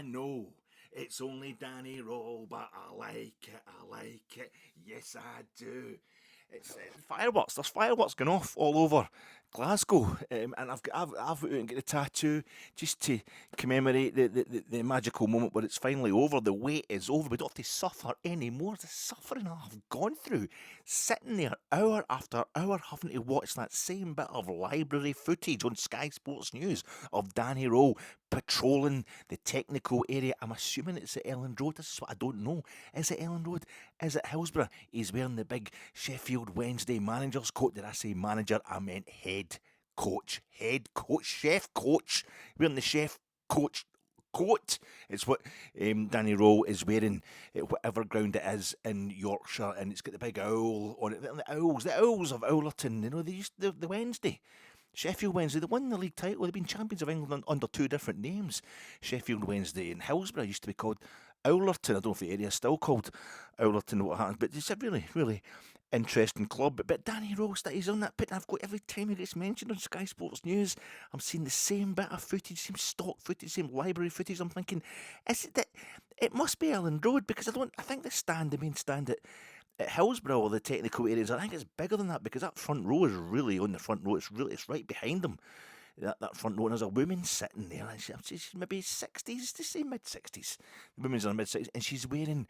I know it's only Danny Röhl, but I like it. I like it. Yes, I do. It's fireworks. There's fireworks going off all over Glasgow, and I've went out and got a tattoo just to commemorate the magical moment where it's finally over. The wait is over. We don't have to suffer anymore. The suffering I've gone through, sitting there hour after hour, having to watch that same bit of library footage on Sky Sports News of Danny Röhl patrolling the technical area. I'm assuming it's at Elland Road. This is what I don't know. Is it Elland Road? Is it Hillsborough? He's wearing the big Sheffield Wednesday manager's coat. Did I say manager? I meant head coach. Head coach. Chef coach. Wearing the chef coach coat. It's what Danny Röhl is wearing at whatever ground it is in Yorkshire, and it's got the big owl on it. The owls of Owlerton. You know, they used the Wednesday. Sheffield Wednesday, they won the league title. They've been champions of England under two different names. Sheffield Wednesday and Hillsborough used to be called Owlerton. I don't know if the area is still called Owlerton or what happens, but it's a really, really interesting club. But Danny Röhl, he's on that pit. I've got every time he gets mentioned on Sky Sports News, I'm seeing the same bit of footage, same stock footage, same library footage. I'm thinking, is it that it must be Elland Road? Because I think the main stand at Hillsborough or the technical areas, I think it's bigger than that because that front row is really on the front row. It's right behind them. That front row, and there's a woman sitting there, and she's maybe 60s, to say mid-60s. The woman's in her mid-60s, and she's wearing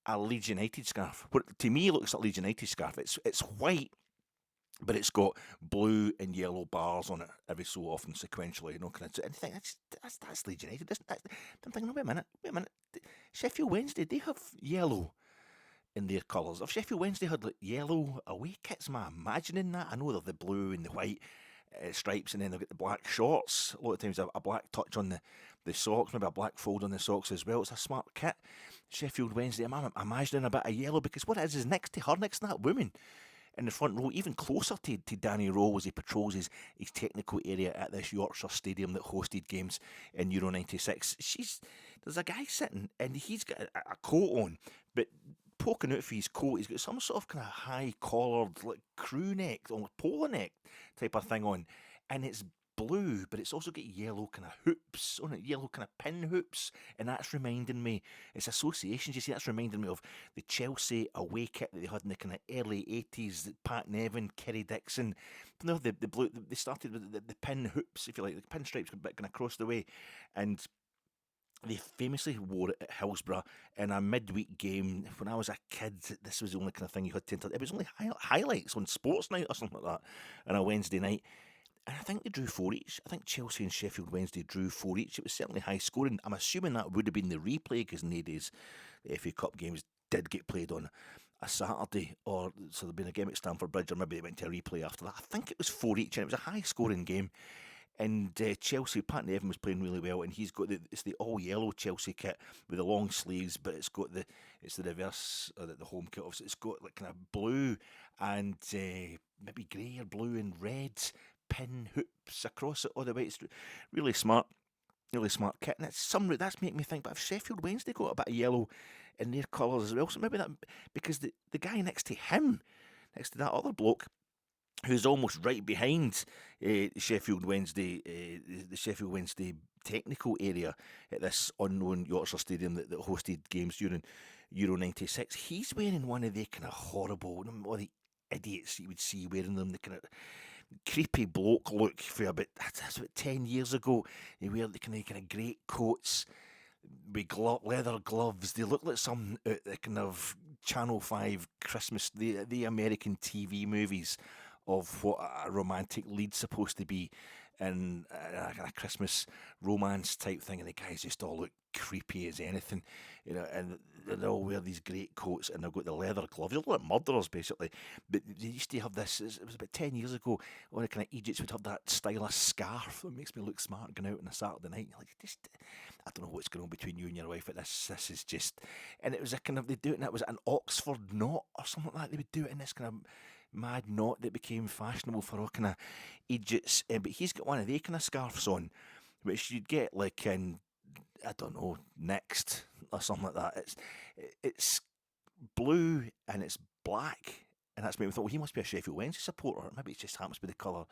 a Leeds United scarf. What to me looks like a Leeds United scarf. It's white, but it's got blue and yellow bars on it every so often sequentially. You know, kind of. And I think that's Leeds United. I'm thinking, wait a minute. Sheffield Wednesday, they have yellow in their colours. If Sheffield Wednesday had like yellow away kits, am I imagining that? I know they've the blue and the white stripes, and then they've got the black shorts. A lot of times a black touch on the socks, maybe a black fold on the socks as well. It's a smart kit. Sheffield Wednesday, I'm imagining a bit of yellow because what it is next to that woman in the front row, even closer to Danny Röhl as he patrols his technical area at this Yorkshire stadium that hosted games in Euro 96. There's a guy sitting and he's got a coat on, but poking out for his coat, he's got some sort of kind of high collared, like crew neck or polo neck type of thing on, and it's blue, but it's also got yellow kind of hoops on it, yellow kind of pin hoops, and that's reminding me, it's associations, you see, that's reminding me of the Chelsea away kit that they had in the kind of early 80s, Pat Nevin, Kerry Dixon, you know, the blue, they started with the pin hoops, if you like, the pin stripes kind of across the way, and they famously wore it at Hillsborough in a midweek game. When I was a kid, this was the only kind of thing you had to enter. It was only highlights on Sports Night or something like that on a Wednesday night. And I think they drew four each. I think Chelsea and Sheffield Wednesday drew four each. It was certainly high scoring. I'm assuming that would have been the replay because in the days the FA Cup games did get played on a Saturday, or so there'd been a game at Stamford Bridge, or maybe they went to a replay after that. I think it was four each, and it was a high scoring game. And Chelsea, Pat Nevin was playing really well, and he's got it's the all yellow Chelsea kit with the long sleeves, but it's the reverse, or the home kit. Obviously, it's got like kind of blue and maybe grey or blue and red pin hoops across it all the way. It's really smart. Really smart kit, and that's making me think. But if Sheffield Wednesday got a bit of yellow in their colours as well, so maybe that because the guy next to him, next to that other bloke, who's almost right behind Sheffield Wednesday, the Sheffield Wednesday technical area at this unknown Yorkshire stadium that hosted games during Euro 96. He's wearing one of the kind of horrible, all the idiots you would see wearing them, the kind of creepy bloke look for that's about 10 years ago. They wear the kind of great coats with leather gloves. They look like some the kind of Channel 5 Christmas, the American TV movies of what a romantic lead's supposed to be in a kind of Christmas romance type thing, and the guys just all look creepy as anything, you know, and they all wear these great coats and they've got the leather gloves. They look like murderers basically, but they used to have this, it was about 10 years ago, all the kind of Egypts would have that stylish scarf that makes me look smart going out on a Saturday night. You're like, I don't know what's going on between you and your wife, but this is just, and it was a kind of, they do it, and it was an Oxford knot or something like that. They would do it in this kind of mad knot that became fashionable for all kind of Egypts, but he's got one of the kind of scarves on, which you'd get like in, I don't know, Next or something like that. It's blue and it's black, and that's made me thought, well, he must be a Sheffield Wednesday supporter. Maybe it just happens to be the colour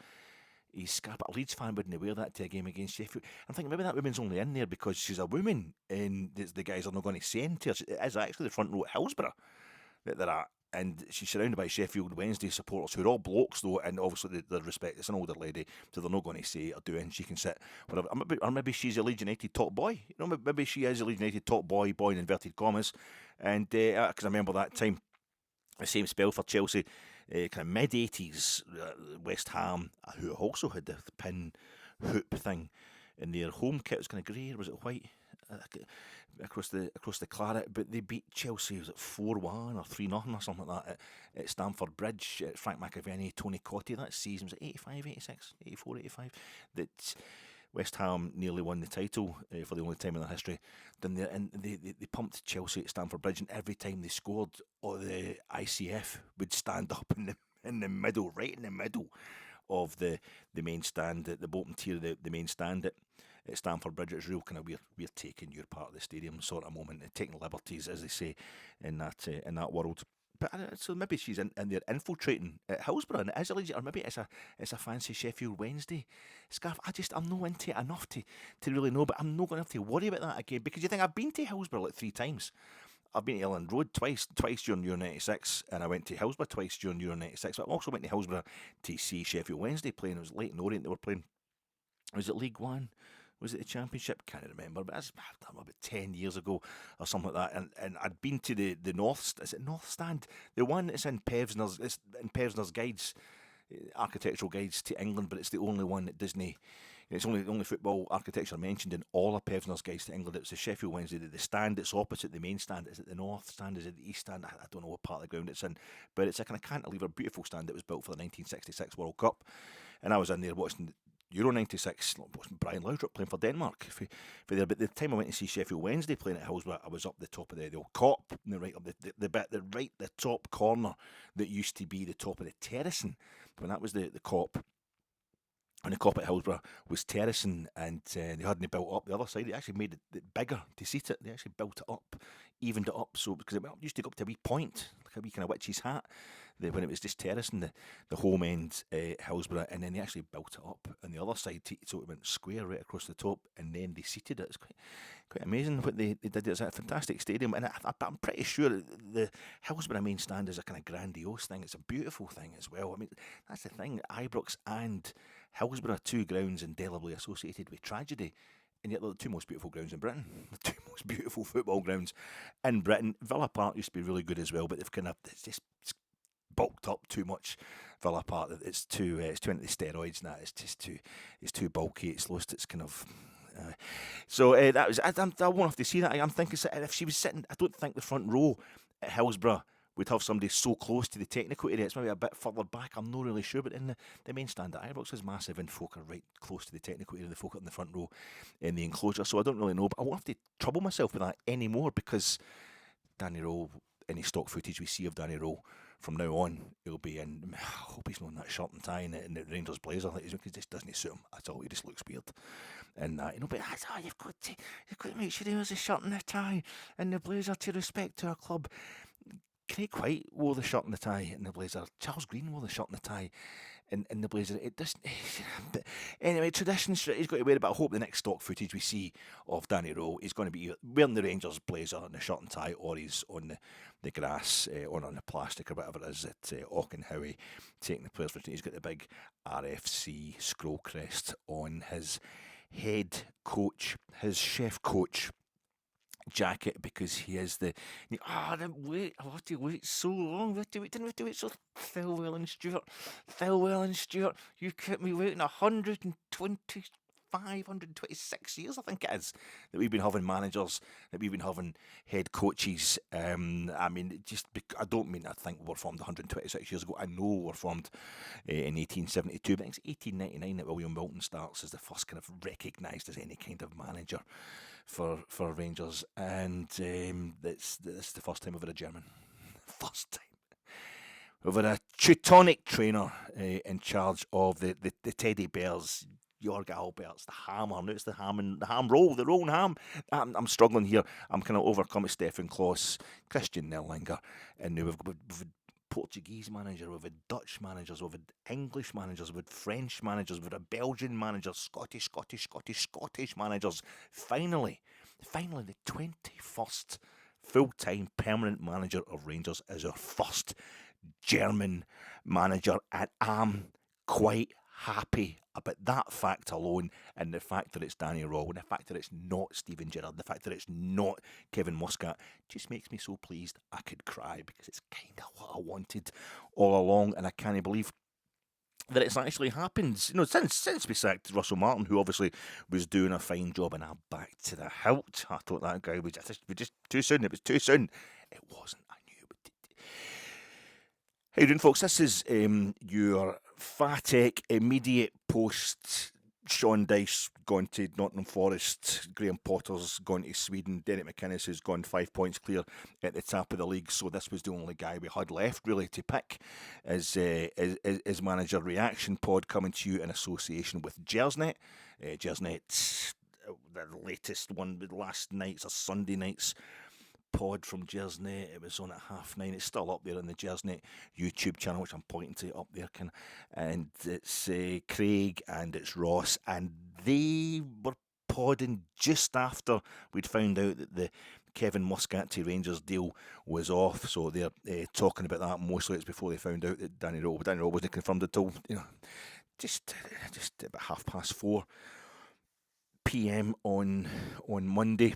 he's scarp. A Leeds fan wouldn't wear that to a game against Sheffield. I'm thinking maybe that woman's only in there because she's a woman and the guys are not going to say anything to her. It is actually the front row at Hillsborough that they're at. And she's surrounded by Sheffield Wednesday supporters who are all blokes though, and obviously they respect. It's an older lady, so they're not going to say or do anything. She can sit whatever. Or maybe she's a Leeds United top boy. You know, maybe she is a Leeds United top boy in inverted commas. And because I remember that time, the same spell for Chelsea, kind of mid-80s, West Ham, who also had the pin hoop thing in their home kit. It was kind of grey, or was it white? Across the claret, but they beat Chelsea, was it 4-1 or 3-0 or something like that at Stamford Bridge. Frank McAvenny, Tony Cottee, that season was it 85, 86, 84, 85 that West Ham nearly won the title for the only time in their history. Then they pumped Chelsea at Stamford Bridge, and every time they scored, the ICF would stand up in the middle, right in the middle of the main stand, the bottom tier of the main stand at Stamford Bridge. It's real kind of we're taking your part of the stadium sort of moment, and taking liberties, as they say in that world. But so maybe she's in there infiltrating at Hillsborough, and it is a legit, or maybe it's a fancy Sheffield Wednesday scarf. I'm not into it enough to really know, but I'm not going to have to worry about that again, because you think I've been to Hillsborough like 3 times. I've been to Elland Road twice during Euro 96, and I went to Hillsborough twice during Euro 96. But I also went to Hillsborough to see Sheffield Wednesday playing. It was Leyton Orient they were playing. Was it League One? Was it the Championship? Can't remember, but that's about 10 years ago or something like that. And I'd been to the North, is it North Stand? The one that's in Pevsner's guides, architectural guides to England, but it's the only one that Disney. It's only the only football architecture mentioned in all of Pevsner's guides to England. It's the Sheffield Wednesday. The stand that's opposite the main stand. Is it the North Stand? Is it the East Stand? I don't know what part of the ground it's in, but it's a kind of cantilever, beautiful stand that was built for the 1966 World Cup. And I was in there watching Euro 96, watching Brian Laudrup playing for Denmark for there. But the time I went to see Sheffield Wednesday playing at Hillsborough, I was up the top of the old Cop, right up the top corner that used to be the top of the terracing. When that was the Cop. And the Cop at Hillsborough was terracing, and they hadn't built up the other side. They actually made it bigger to seat it. They actually built it up, evened it up, so because it used to go up to a wee point, like a wee kind of witch's hat, when it was just terracing the home end Hillsborough, and then they actually built it up on the other side, so it went square right across the top, and then they seated it. It's quite amazing what they did. It's a fantastic stadium, and I'm pretty sure the Hillsborough main stand is a kind of grandiose thing. It's a beautiful thing as well. I mean, that's the thing. Ibrox and Hillsborough, 2 grounds indelibly associated with tragedy, and yet they're the 2 most beautiful grounds in Britain. The 2 most beautiful football grounds in Britain. Villa Park used to be really good as well, but it's just bulked up too much. Villa Park, it's too into the steroids now. It's just too bulky. It's lost its kind of. So that was. I won't have to see that. I'm thinking if she was sitting, I don't think the front row at Hillsborough would have somebody so close to the technical area. It's maybe a bit further back. I'm not really sure, but in the main stand at Ibrox is massive, and folk are right close to the technical area. The folk are in the front row in the enclosure. So I don't really know, but I won't have to trouble myself with that anymore, because Danny Röhl, any stock footage we see of Danny Röhl from now on, he'll be in. I hope he's not in that shirt and tie and the Rangers blazer. Because it just doesn't suit him at all. He just looks weird. And but you've got to make sure he wears a shirt and a tie and the blazer to respect to our club. Craig White wore the shirt and the tie and the blazer. Charles Green wore the shirt and the tie and the blazer. It doesn't. Anyway, traditions. He's got to wear it. But I hope the next stock footage we see of Danny Röhl is going to be wearing the Rangers blazer and the shirt and tie, or he's on the grass or on the plastic or whatever it is at Auchenhowie taking the players. He's got the big RFC scroll crest on his head coach, his chef coach jacket, because he is I didn't wait. I have to wait so long. Didn't we do it so? Phil Welland Stewart, you kept me waiting 126 years, I think it is, that we've been having managers, that we've been having head coaches. I mean, I don't mean I think we were formed 126 years ago. I know we were formed in 1872, but I think it's 1899 that William Wilton starts as the first kind of recognised as any kind of manager for Rangers, and this the first time we've had a German. First time. We've had a Teutonic trainer in charge of the Teddy Bears, Jorg Alberts, the Hammer. Now it's the ham roll, the roll and ham. I'm struggling here. I'm kind of overcome with Stefan Kloss, Christian Nerlinger, and now we've Portuguese manager, we've had Dutch managers, we've had English managers, we've had French managers, we've had a Belgian manager, Scottish managers. Finally, the 21st full-time permanent manager of Rangers is our first German manager, and I'm quite happy about that fact alone, and the fact that it's Danny Röhl, and the fact that it's not Steven Gerrard, the fact that it's not Kevin Muscat, just makes me so pleased I could cry, because it's kind of what I wanted all along, and I can't believe that it's actually happened. Since we sacked Russell Martin, who obviously was doing a fine job, and I'm back to the hilt. I thought that guy was just too soon. It was too soon. It wasn't. I knew it. How you doing, folks? This is your Fatek immediate post. Sean Dyche gone to Nottingham Forest, Graham Potter's gone to Sweden, Derek McInnes has gone 5 points clear at the top of the league, so this was the only guy we had left really to pick as manager reaction pod, coming to you in association with Gersnet. Gersnet, the latest one, the last night's or Sunday night's pod from Gersnet. It was on at 9:30. It's still up there on the Gersnet YouTube channel, which I'm pointing to up there, and it's Craig and it's Ross, and they were podding just after we'd found out that the Kevin Muscat to Rangers deal was off, so they're talking about that. Mostly it's before they found out that Danny Röhl wasn't confirmed until just about 4:30 p.m. on Monday.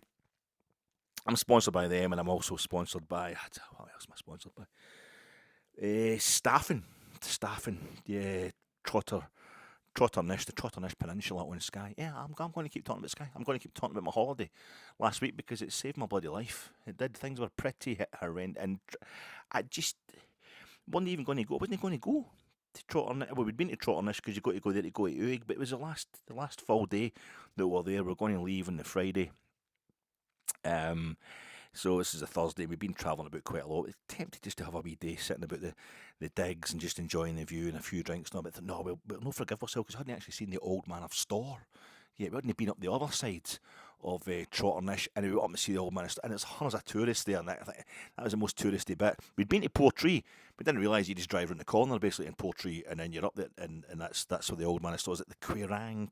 I'm sponsored by them, and I'm also sponsored by, what else am I sponsored by? Staffing, yeah, Trotternish, the Trotternish Peninsula on Sky. Yeah, I'm going to keep talking about Sky. I'm going to keep talking about my holiday last week, because it saved my bloody life. It did. Things were pretty horrendous, and I just wasn't even going to go. I wasn't going to go to Trotternish. Well, we'd been to Trotternish because you got to go there to go to Uig, but it was the last full day that we were there. We're going to leave on the Friday. So this is a Thursday. We've been travelling about quite a lot. We're tempted just to have a wee day sitting about the digs and just enjoying the view and a few drinks. But we'll not forgive ourselves, because I hadn't actually seen the Old Man of Storr yet. We hadn't been up the other side of Trotternish, and we went up to see the Old Man of Storr, and there's hundreds of tourists there, and I think that was the most touristy bit. We'd been to Portree. We didn't realise you just drive around the corner basically in Portree, and then you're up there, and that's where the Old Man of Storr is. At the Quirong.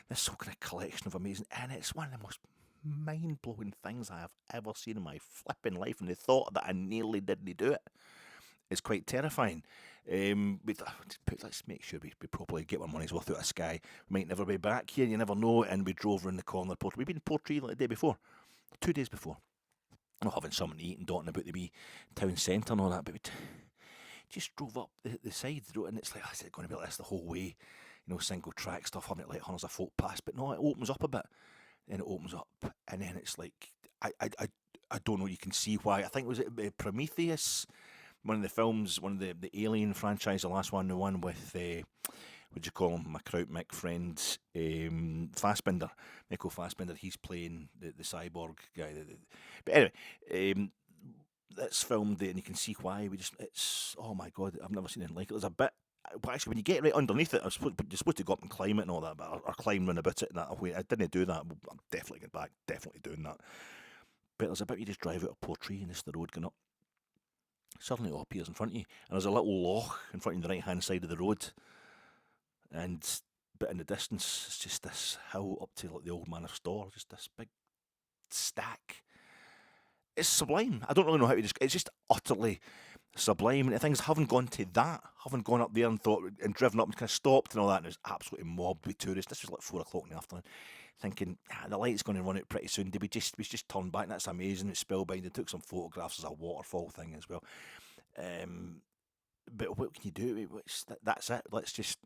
This whole kind of collection of amazing, and it's one of the most mind-blowing things I have ever seen in my flipping life, and the thought that I nearly didn't do it is quite terrifying. Let's make sure we properly get our money's worth out of Sky. We might never be back here, you never know, and we drove around the corner. We've been in Portree like the day before, 2 days before. I'm having something to eat and dotting about the wee town centre and all that, but we just drove up the side road, and it's like, is it going to be like this the whole way? Single track stuff, having to let hundreds of folk pass, but no, it opens up a bit. Then it opens up, and then it's like, I don't know, you can see why. I think, was it Prometheus, one of the films, one of the Alien franchise, the last one, the one with, what do you call him, my Kraut Mick friend, Fassbinder, Michael Fassbinder. He's playing the cyborg guy. But anyway, that's filmed there, and you can see why. It's, oh my God, I've never seen anything like it. There's a bit. But actually, when you you're right underneath it, you're supposed to go up and climb it and all that, but or climb round about it in that way. I didn't do that. I'm definitely getting back, definitely doing that. But there's a bit you just drive out of Portree, and it's the road going up. Suddenly it all appears in front of you, and there's a little loch in front of you on the right-hand side of the road. But in the distance, it's just this hill up to like the Old Man of Storr, just this big stack. It's sublime. I don't really know how to describe it. It's just utterly sublime. And things haven't gone to that, haven't gone up there and driven up and kind of stopped and all that, and it was absolutely mobbed with tourists. This was like 4 o'clock in the afternoon, thinking, the light's going to run out pretty soon. We just turned back, and that's amazing. It's spellbinding. They took some photographs as a waterfall thing as well. But what can you do? That's it. Let's just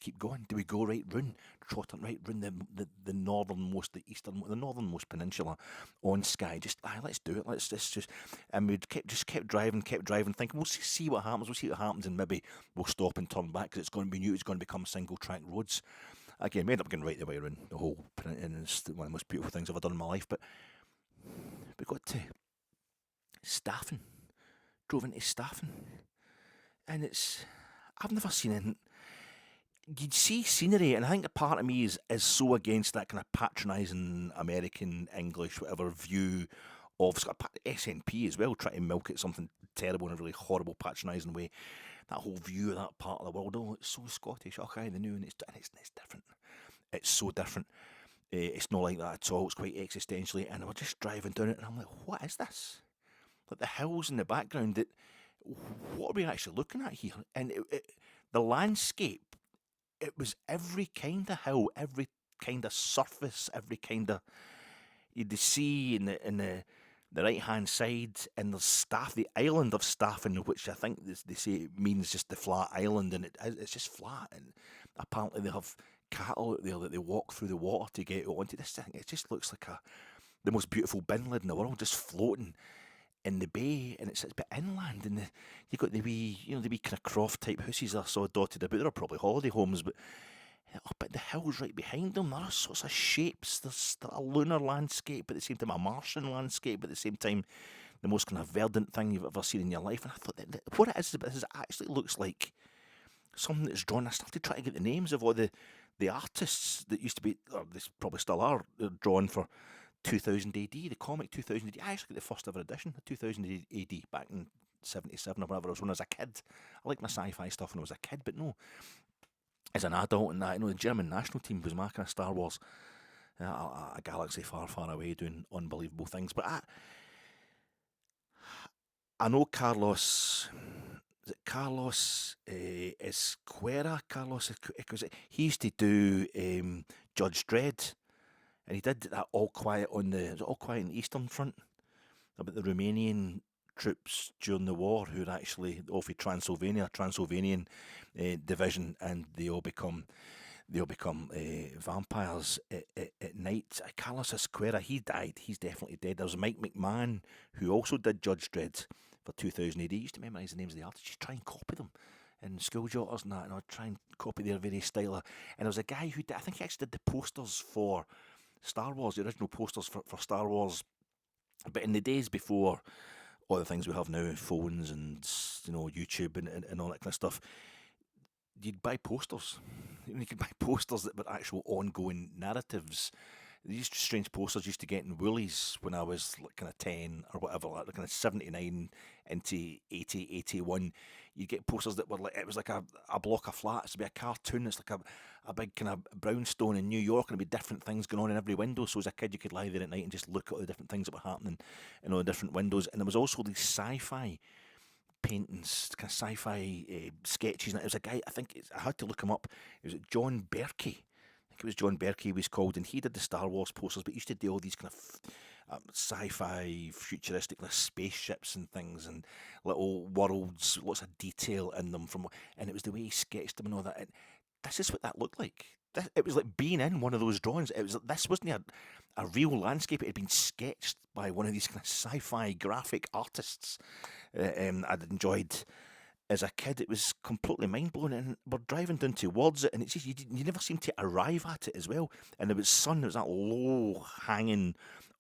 keep going. Do we go right round the northernmost, the northernmost peninsula on Skye? Let's do it. Let's just, and we kept driving, thinking we'll see what happens. We'll see what happens, and maybe we'll stop and turn back, because it's going to be new. It's going to become single track roads. Again, we ended up going right the way around the whole, and it's one of the most beautiful things I've ever done in my life. But we got to Staffin, drove into Staffin. And I've never seen anything. You'd see scenery, and I think a part of me is so against that kind of patronising American English, whatever, view of SNP as well, trying to milk it something terrible in a really horrible, patronising way. That whole view of that part of the world, oh, it's so Scottish, okay, the new, and it's different. It's so different. It's not like that at all. It's quite existentially, and we're just driving down it, and I'm like, what is this? Like the hills in the background. What are we actually looking at here? And the landscape. It was every kind of hill, every kind of surface, every kind of the sea in the right hand side, and there's Staff, the island of Staffin, which I think they say it means just the flat island, and it's just flat. And apparently they have cattle out there that they walk through the water to get onto this thing. It just looks like the most beautiful bin lid in the world, just floating in the bay, and it's a bit inland, and you got the wee, the wee kind of croft type houses I saw dotted about. They're probably holiday homes, but up at the hills right behind them, there are sorts of shapes. There's a lunar landscape, but at the same time a Martian landscape, but at the same time the most kind of verdant thing you've ever seen in your life. And I thought that what it is actually looks like something that's drawn. I started trying to get the names of all the artists that used to be, or they probably still are, drawn for 2000 AD, the comic 2000 AD. I actually got the first ever edition of 2000 AD back in 77 or whatever it was when I was a kid. I like my sci-fi stuff when I was a kid, but no, as an adult and that, the German national team was my kind of Star Wars. A galaxy far, far away doing unbelievable things. But I know Carlos. Is it Carlos Esquera? Carlos, because he used to do Judge Dredd, and he did that All Quiet on the Eastern Front about the Romanian troops during the war who are actually off of Transylvanian division, and they all become vampires at night. Carlos Esquera, he died. He's definitely dead. There was Mike McMahon who also did Judge Dredd for 2000 AD. He used to memorise the names of the artists, just try and copy them in school jotters and that, and I'd try and copy their very style. And there was a guy who did, I think he actually did the posters for Star Wars, the original posters for Star Wars, but in the days before all the things we have now, phones and YouTube and all that kind of stuff, you'd buy posters. You could buy posters that were actual ongoing narratives. These strange posters used to get in Woolies when I was like kind of 10 or whatever, like kind of 79 into 80, 81. You'd get posters that were like, it was like a block of flats. It'd be a cartoon. It's like a big kind of brownstone in New York, and there'd be different things going on in every window. So as a kid, you could lie there at night and just look at all the different things that were happening in all the different windows. And there was also these sci-fi paintings, kind of sci-fi sketches. And it was a guy, I had to look him up. It was John Berkey. It was John Berkey he was called, and he did the Star Wars posters, but he used to do all these kind of sci-fi, futuristic spaceships and things, and little worlds, lots of detail in them. And it was the way he sketched them and all that. And this is what that looked like. It was like being in one of those drawings. This wasn't a real landscape. It had been sketched by one of these kind of sci-fi graphic artists. I'd enjoyed as a kid. It was completely mind-blowing, and we're driving down towards it, and it's just, you never seem to arrive at it as well. And there was sun. It was that low-hanging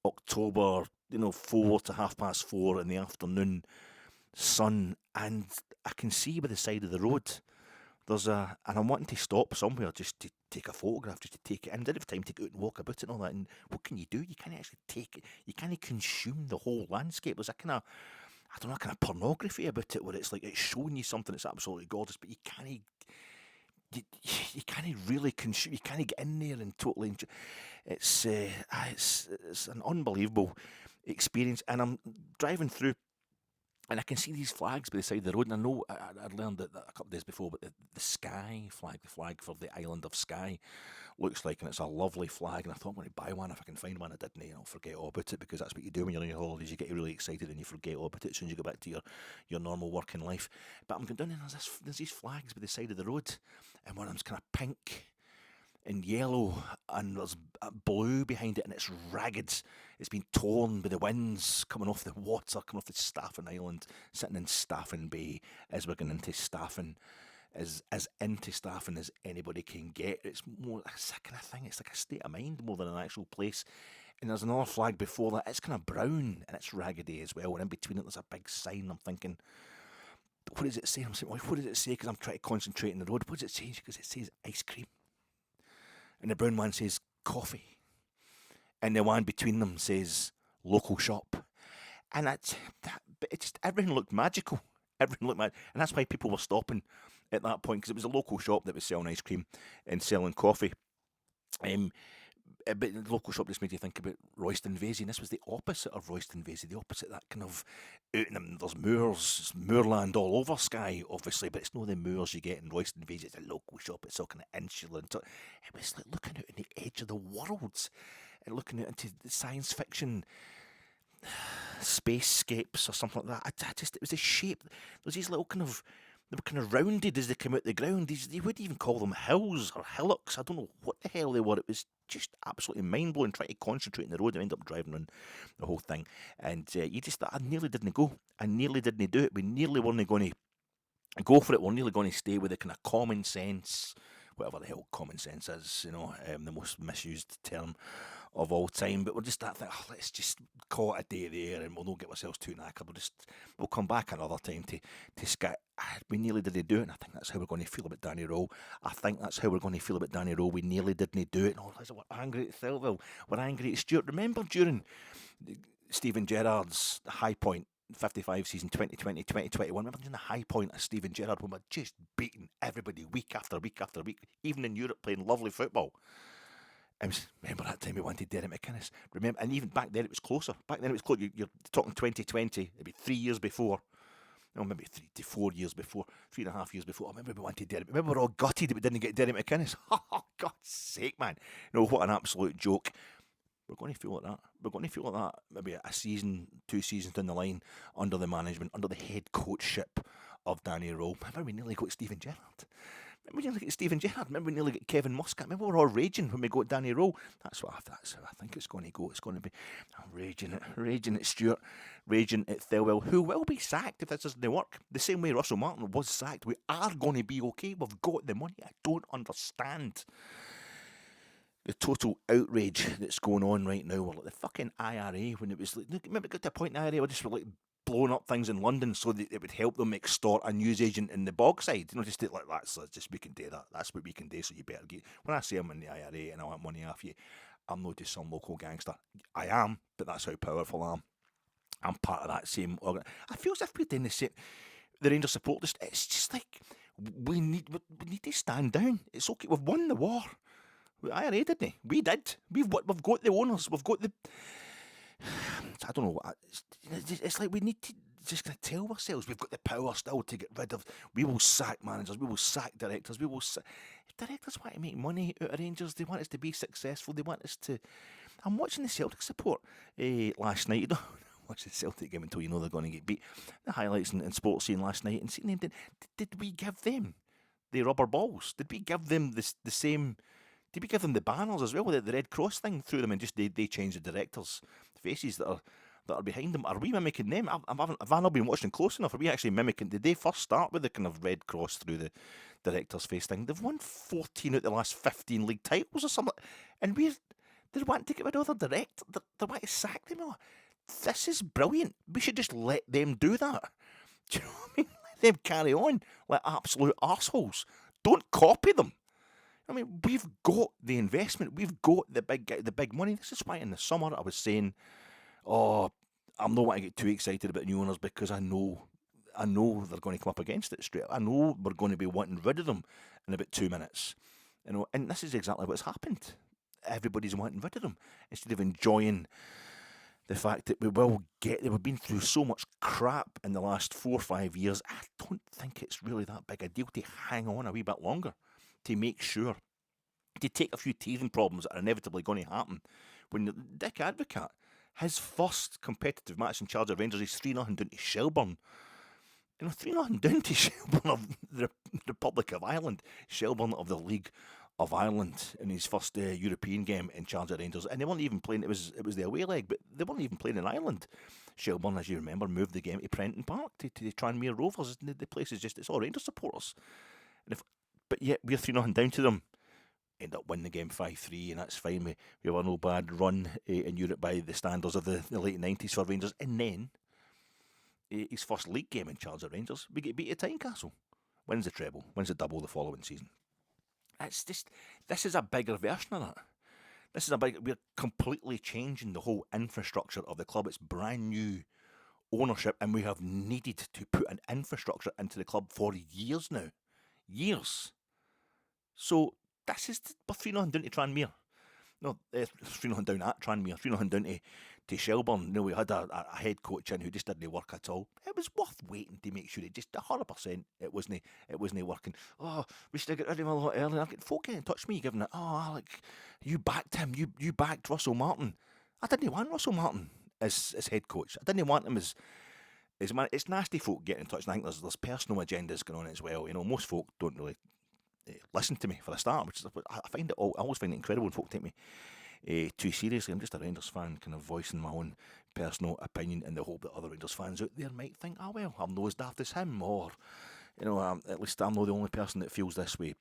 October, 4 to 4:30 in the afternoon sun, and I can see by the side of the road and I'm wanting to stop somewhere just to take a photograph, just to take it in. I didn't have time to go out and walk about it and all that. And what can you do? You can't actually take it. You can't consume the whole landscape. There's a kind of, I don't know, kind of pornography about it, where it's like it's showing you something that's absolutely gorgeous, but you can't. You can't really consume. You can't get in there and totally enjoy. It's an unbelievable experience, and I'm driving through. And I can see these flags by the side of the road, and I know I'd learned that a couple of days before, but the Skye flag, the flag for the island of Skye, looks like, and it's a lovely flag, and I thought I'm going to buy one if I can find one. I didn't, I'll forget all about it, because that's what you do when you're on your holidays. You get really excited and you forget all about it as soon as you go back to your normal working life. But I'm going down, and there's these flags by the side of the road, and one of them's kind of pink and yellow, and there's blue behind it, and it's ragged. It's been torn by the winds coming off the water, coming off the Staffin Island, sitting in Staffin Bay as we're going into Staffin, as into Staffin as anybody can get. It's more it's that kind of thing. It's like a state of mind more than an actual place. And there's another flag before that. It's kind of brown, and it's raggedy as well. And in between it, there's a big sign. I'm thinking, what does it say? I'm saying, well, what does it say? Because I'm trying to concentrate on the road. What does it say? Because it says ice cream. And the brown one says coffee. And the one between them says local shop. and but it just everything looked magical. Everything looked and that's why people were stopping at that point because it was a local shop that was selling ice cream and selling coffee. Um, but the local shop just made you think about Royston Vasey, and this was the opposite of Royston Vasey, the opposite, that kind of out in them, there's moors, moorland all over Skye, obviously, but it's not the moors you get in Royston Vasey, it's a local shop, it's all kind of insular. It was like looking out on the edge of the world and looking out into the science fiction spacescapes or something like that. It was a shape, there was these little kind of, they were kind of rounded as they came out the ground. You wouldn't even call them hills or hillocks. I don't know what the hell they were. It was just absolutely mind blowing. Trying to concentrate on the road, I ended up driving on the whole thing, and you just thought I nearly didn't go. I nearly didn't do it. We nearly weren't going to go for it. We're nearly going to stay with the kind of common sense, whatever the hell common sense is. The most misused term of all time. But we're just that thing. Let's just call it a day there, and we'll not get ourselves too knackered. We'll come back another time to Sky. We nearly didn't do it, and I think that's how we're going to feel about Danny Röhl. I think that's how we're going to feel about Danny Röhl. We nearly didn't do it. No, we're angry at Thelville. We're angry at Stuart. Remember during Stephen Gerrard's high point, 55 season 2020, 2021. Remember during the high point of Stephen Gerrard when we're just beating everybody week after week after week, even in Europe playing lovely football. Remember that time we wanted Derek McInnes? Remember, and even back then it was closer. Back then it was close. You're talking 2020, it'd be 3 years before. No, maybe 3 to 4 years before, 3.5 years before. I remember we wanted Derek. Remember we were all gutted that we didn't get Derek McInnes. Oh, God's sake, man. What an absolute joke. We're going to feel like that. We're going to feel like that maybe a season, 2 seasons down the line under the management, under the head coachship of Danny Röhl. Remember we nearly got Stephen Gerrard. Remember we nearly got Stephen Gerrard. Remember we nearly got Kevin Muscat. Remember we were all raging when we got Danny Röhl. That's how I think it's going to go. It's going to be raging at Stuart, raging at Thelwell, who will be sacked if this doesn't work. The same way Russell Martin was sacked. We are going to be okay. We've got the money. I don't understand the total outrage that's going on right now. We're like the fucking IRA when it was like, remember it got to a point in the IRA where just were like blowing up things in London so that it would help them extort a newsagent in the Bogside. Just like that's just we can do that. That's what we can do. So you better get. When I say I'm in the IRA and I want money off you, I'm not just some local gangster. I am, but that's how powerful I am. I'm part of that same organ. I feel as if we're doing the same. The Rangers support list. It's just like we need to stand down. It's okay. We've won the war. IRA didn't. We did. We've got the owners. We've got the. I don't know. It's like we need to just kind of tell ourselves we've got the power still to get rid of. We will sack managers. We will sack directors. We will. If directors want to make money out of Rangers, they want us to be successful. They want us to. I'm watching the Celtic support last night. Watch the Celtic game until you know they're going to get beat. The highlights in sports scene last night and seeing them. Did we give them the rubber balls? Did we give them the same? Did we give them the banners as well with the Red Cross thing through them and just they change the directors' faces that are behind them? Are we mimicking them? Have I not been watching close enough? Are we actually mimicking? Did they first start with the kind of Red Cross through the director's face thing? They've won 14 out of the last 15 league titles or something, and they're wanting to get rid of their director. They're wanting to sack them all. This is brilliant. We should just let them do that. Do you know what I mean? Let them carry on like absolute arseholes. Don't copy them. I mean, we've got the investment. We've got the big money. This is why in the summer I was saying, "Oh, I'm not want to get too excited about new owners because I know they're going to come up against it straight. I know we're going to be wanting rid of them in about 2 minutes. And this is exactly what's happened. Everybody's wanting rid of them instead of enjoying the fact that we've been through so much crap in the last 4 or 5 years. I don't think it's really that big a deal to hang on a wee bit longer, to make sure, to take a few teething problems that are inevitably going to happen. When Dick Advocaat, his first competitive match in charge of Rangers is 3-0 down to Shelburne. 3-0 down to Shelburne of the Republic of Ireland, Shelburne of the League of Ireland in his first European game in charge of Rangers. And they weren't even playing, it was the away leg, but they weren't even playing in Ireland. Shelburne, as you remember, moved the game to Prenton Park, to the Tranmere Rovers. The place is just, it's all Rangers supporters. But yet we're 3-0 down to them. End up winning the game 5-3, and that's fine. We have a no bad run in Europe by the standards of the late 90s for Rangers. And then, his first league game in charge of Rangers, we get beat at Tynecastle. Wins the treble, wins the double the following season. This is a bigger version of that. We're completely changing the whole infrastructure of the club. It's brand new ownership, and we have needed to put an infrastructure into the club for years now. Years. So this is we're 3-0 down to Tranmere. No, 3-0 down at Tranmere, 3-0 down to Shelburne. We had a head coach in who just didn't work at all. It was worth waiting to make sure it just 100% it wasn't working. Oh, we should have got rid of him a lot earlier. I've got folk getting in touch with me, giving it. Oh, like you backed him. You backed Russell Martin. I didn't want Russell Martin as head coach. I didn't want him as man. It's nasty folk getting in touch. And I think there's personal agendas going on as well. Most folk don't really listen to me for a start, which is I always find it incredible when folk take me too seriously. I'm just a Rangers fan, kind of voicing my own personal opinion in the hope that other Rangers fans out there might think, oh well, I'm not as daft as him, or at least I'm not the only person that feels this way.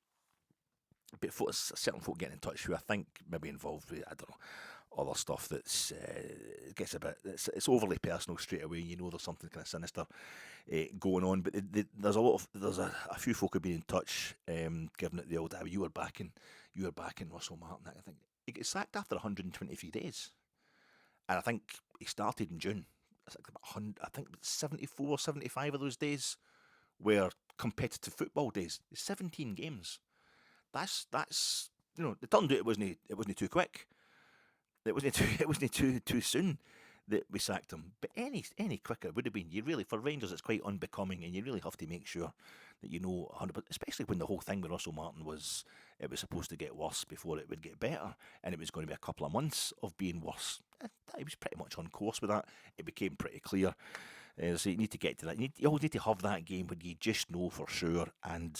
But certain folk getting in touch who I think maybe involved with, I don't know, other stuff that's gets a bit, it's overly personal straight away. There's something kind of sinister going on. But there's a few folk who've been in touch, giving it the old, you were backing Russell Martin. I think he gets sacked after 123 days, and I think he started in June. I think 74, 75 of those days were competitive football days. 17 games. That's it turned out it wasn't too quick. It wasn't too soon that we sacked him. But any quicker would have been. For Rangers, it's quite unbecoming, and you really have to make sure that 100%, especially when the whole thing with Russell Martin was supposed to get worse before it would get better, and it was going to be a couple of months of being worse. He was pretty much on course with that. It became pretty clear. So you need to get to that. You always need to have that game when you just know for sure, and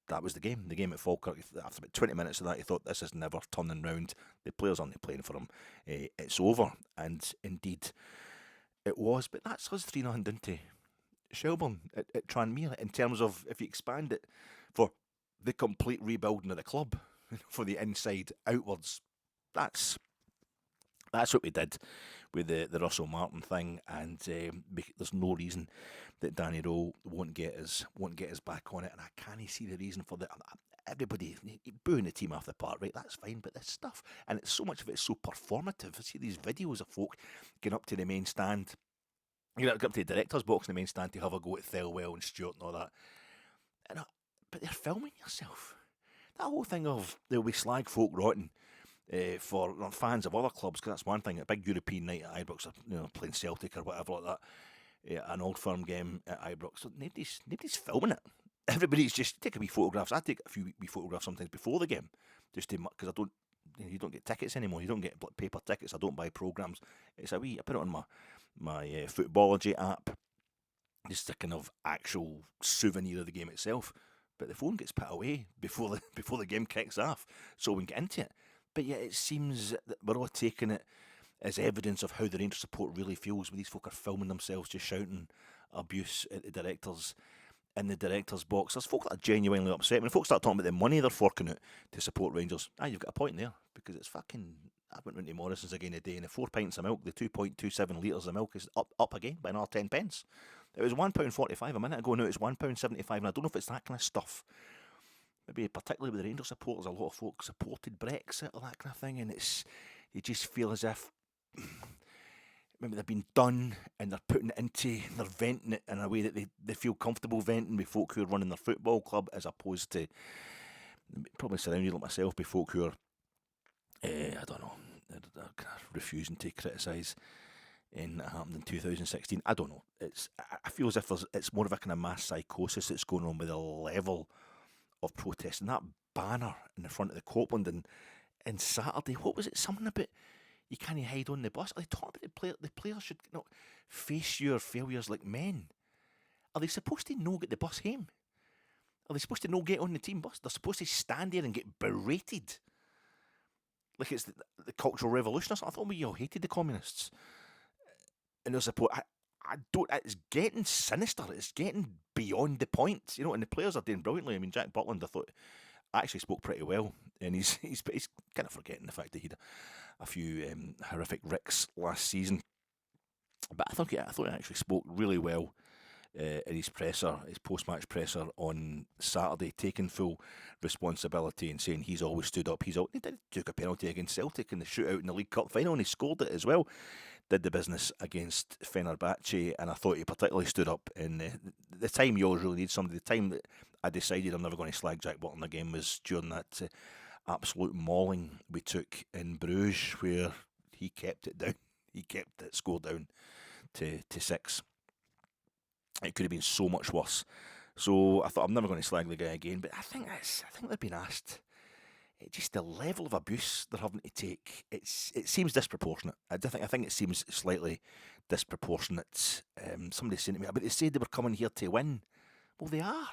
that was the game. The game at Falkirk, after about 20 minutes of that, you thought, this is never turning round. The players aren't playing for him. It's over. And indeed, it was. But that's us 3-0 down to Shelburne at Tranmere, in terms of, if you expand it, for the complete rebuilding of the club, for the inside outwards. That's what we did with the Russell Martin thing, and there's no reason that Danny Röhl won't get us back on it, and I can't see the reason for that. Everybody booing the team off the park, right? That's fine, but this stuff, and it's so much of it is so performative. I see these videos of folk getting up to the main stand, up to the director's box in the main stand to have a go at Thelwell and Stewart and all that, but they're filming yourself. That whole thing of there'll be slag folk rotting. For fans of other clubs, because that's one thing. A big European night at Ibrox, playing Celtic or whatever like that, an Old Firm game at Ibrox. So nobody's filming it. Everybody's just taking wee photographs. I take a few wee photographs sometimes before the game, just to, because you don't get tickets anymore. You don't get paper tickets. I don't buy programs. I put it on my Footballogy app, just a kind of actual souvenir of the game itself. But the phone gets put away before the game kicks off, so we can get into it. But yet it seems that we're all taking it as evidence of how the Rangers support really feels, when these folk are filming themselves just shouting abuse at the directors in the director's box. There's folk that are genuinely upset. When folks start talking about the money they're forking out to support Rangers, you've got a point there, because it's fucking... I went round to Morrison's again today, and the 4 pints of milk, the 2.27 litres of milk, is up again by another 10 pence. It was £1.45 a minute ago, now it's £1.75, and I don't know if it's that kind of stuff. Maybe particularly with the Rangers supporters, a lot of folk supported Brexit or that kind of thing, and you just feel as if maybe they've been done, and they're putting it into, they're venting it in a way that they feel comfortable venting with folk who are running their football club, as opposed to probably surrounded like myself by folk who are, I don't know, they're kind of refusing to criticise anything that happened in 2016. I don't know. I feel as if it's more of a kind of mass psychosis that's going on with the level of protest, and that banner in the front of the Copeland and Saturday, what was it? Something about you can't hide on the bus. Are they talking about the players should face your failures like men? Are they supposed to no get the bus home? Are they supposed to no get on the team bus? They're supposed to stand there and get berated like it's the Cultural Revolution or something. I thought we all hated the communists and their support. I don't. It's getting sinister. It's getting beyond the point, and the players are doing brilliantly. I mean, Jack Butland, I thought, actually spoke pretty well, and he's kind of forgetting the fact that he had a few horrific ricks last season. But I thought he actually spoke really well in his post-match presser on Saturday, taking full responsibility and saying he's always stood up. He took a penalty against Celtic in the shootout in the League Cup final, and he scored it as well. did the business against Fenerbahce, and I thought he particularly stood up in the time you always really need somebody. The time that I decided I'm never going to slag Jack Butland again was during that absolute mauling we took in Bruges, where he kept it down. He kept that score down to 6. It could have been so much worse. So I thought I'm never going to slag the guy again. But I think they've been asked. Just the level of abuse they're having to take. It seems disproportionate. I think it seems slightly disproportionate. Somebody saying to me, but they said they were coming here to win. Well, they are.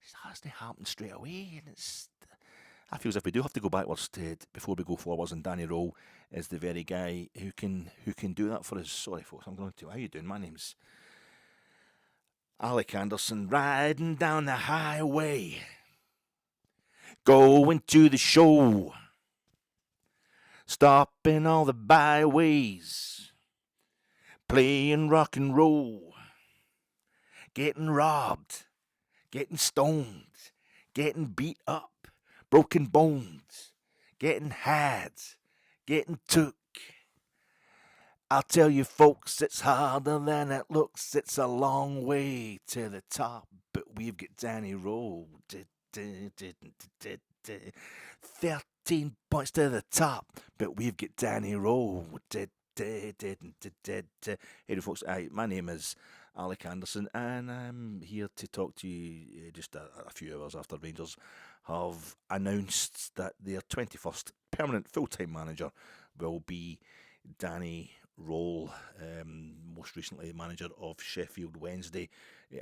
It hasn't happened straight away, and I feel as if we do have to go backwards before we go forwards, and Danny Röhl is the very guy who can do that for us. Sorry, folks, I'm going to. How you doing? My name's Alec Anderson, riding down the highway, going to the show, stopping all the byways, playing rock and roll, getting robbed, getting stoned, getting beat up, broken bones, getting had, getting took. I'll tell you folks, it's harder than it looks. It's a long way to the top, but we've got Danny Röhl. 13 points to the top, but we've got Danny Röhl. Hey folks, my name is Alec Anderson, and I'm here to talk to you just a few hours after Rangers have announced that their 21st permanent full-time manager will be Danny Röhl, most recently manager of Sheffield Wednesday.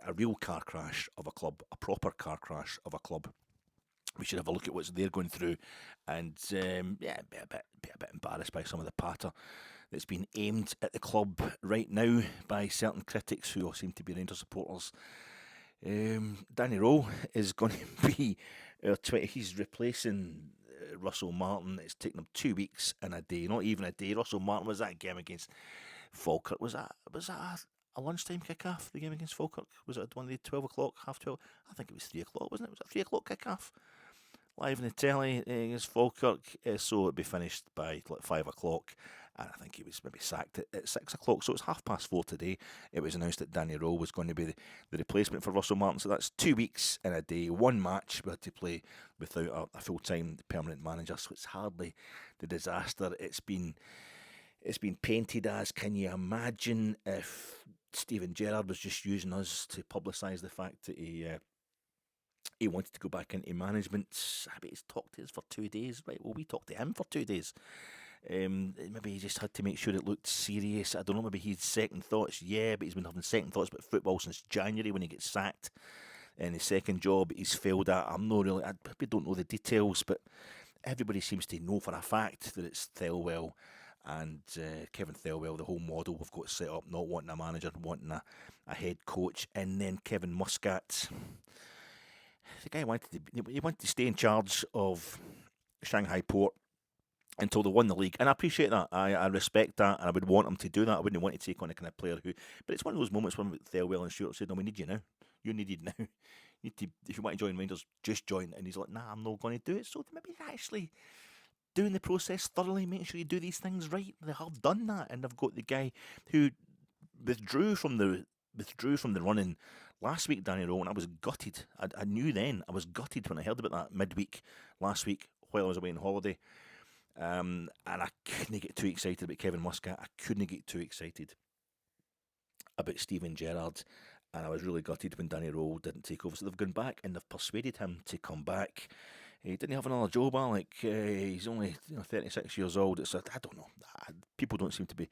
A real car crash of a club, a proper car crash of a club. We should have a look at what they're going through, and be a bit embarrassed by some of the patter that's been aimed at the club right now by certain critics who all seem to be Rangers supporters. Danny Röhl is going to be he's replacing Russell Martin. It's taken him 2 weeks and a day, not even a day. Russell Martin was that game against Falkirk. Was that a lunchtime kick-off, the game against Falkirk? Was it one of the 12 o'clock, half 12? I think it was 3 o'clock, wasn't it? Was it a 3 o'clock kick-off? Live in the telly against Falkirk, so it'd be finished by like 5 o'clock, and I think he was maybe sacked at 6 o'clock, so it's 4:30 today. It was announced that Danny Röhl was going to be the replacement for Russell Martin, so that's 2 weeks in a day, one match we had to play without a full-time permanent manager, so it's hardly the disaster it's been painted as. Can you imagine if Steven Gerrard was just using us to publicise the fact that he wanted to go back into management? I bet he's talked to us for 2 days. Right, well, we talked to him for 2 days. Maybe he just had to make sure it looked serious. I don't know, maybe he had second thoughts. Yeah, but he's been having second thoughts about football since January when he gets sacked. And his second job he's failed at. I probably don't know the details, but everybody seems to know for a fact that it's Thelwell and Kevin Thelwell, the whole model we've got set up, not wanting a manager, wanting a head coach. And then Kevin Muscat, the guy wanted to stay in charge of Shanghai Port until they won the league, and I appreciate that. I respect that, and I would want him to do that. I wouldn't want to take on a kind of player who, but it's one of those moments when Thelwell and Stewart said, "No, we need you now. You're needed now. You need to, if you want to join Rangers, just join." And he's like, "Nah, I'm not going to do it." So maybe they're actually doing the process thoroughly, making sure you do these things right. They have done that, and they've got the guy who withdrew from the running last week, Danny Röhl, and I was gutted. I knew then. I was gutted when I heard about that midweek last week while I was away on holiday. And I couldn't get too excited about Kevin Muscat. I couldn't get too excited about Steven Gerrard. And I was really gutted when Danny Röhl didn't take over. So they've gone back and they've persuaded him to come back. He didn't have another job, Alec. He's only 36 years old. I don't know. People don't seem to be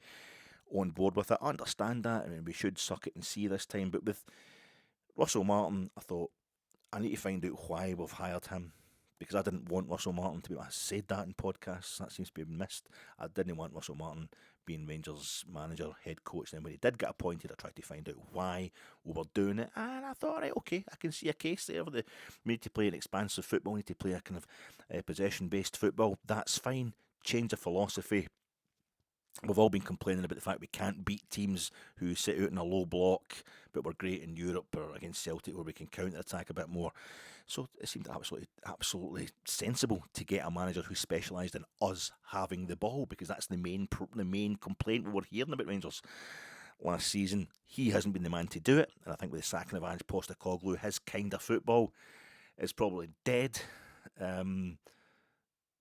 on board with it. I understand that. I mean, we should suck it and see this time. But with Russell Martin, I thought, I need to find out why we've hired him. Because I didn't want Russell Martin to be. I said that in podcasts. That seems to be missed. I didn't want Russell Martin being Rangers manager, head coach. And when he did get appointed, I tried to find out why we were doing it. And I thought, right, okay, I can see a case there. We need to play an expansive football. We need to play a kind of possession-based football. That's fine. Change of philosophy. We've all been complaining about the fact we can't beat teams who sit out in a low block, but we're great in Europe or against Celtic where we can counter attack a bit more. So it seemed absolutely sensible to get a manager who specialised in us having the ball, because that's the main complaint we were hearing about Rangers last season. He hasn't been the man to do it, and I think with the sacking of Ange Postecoglou, his kind of football is probably dead. But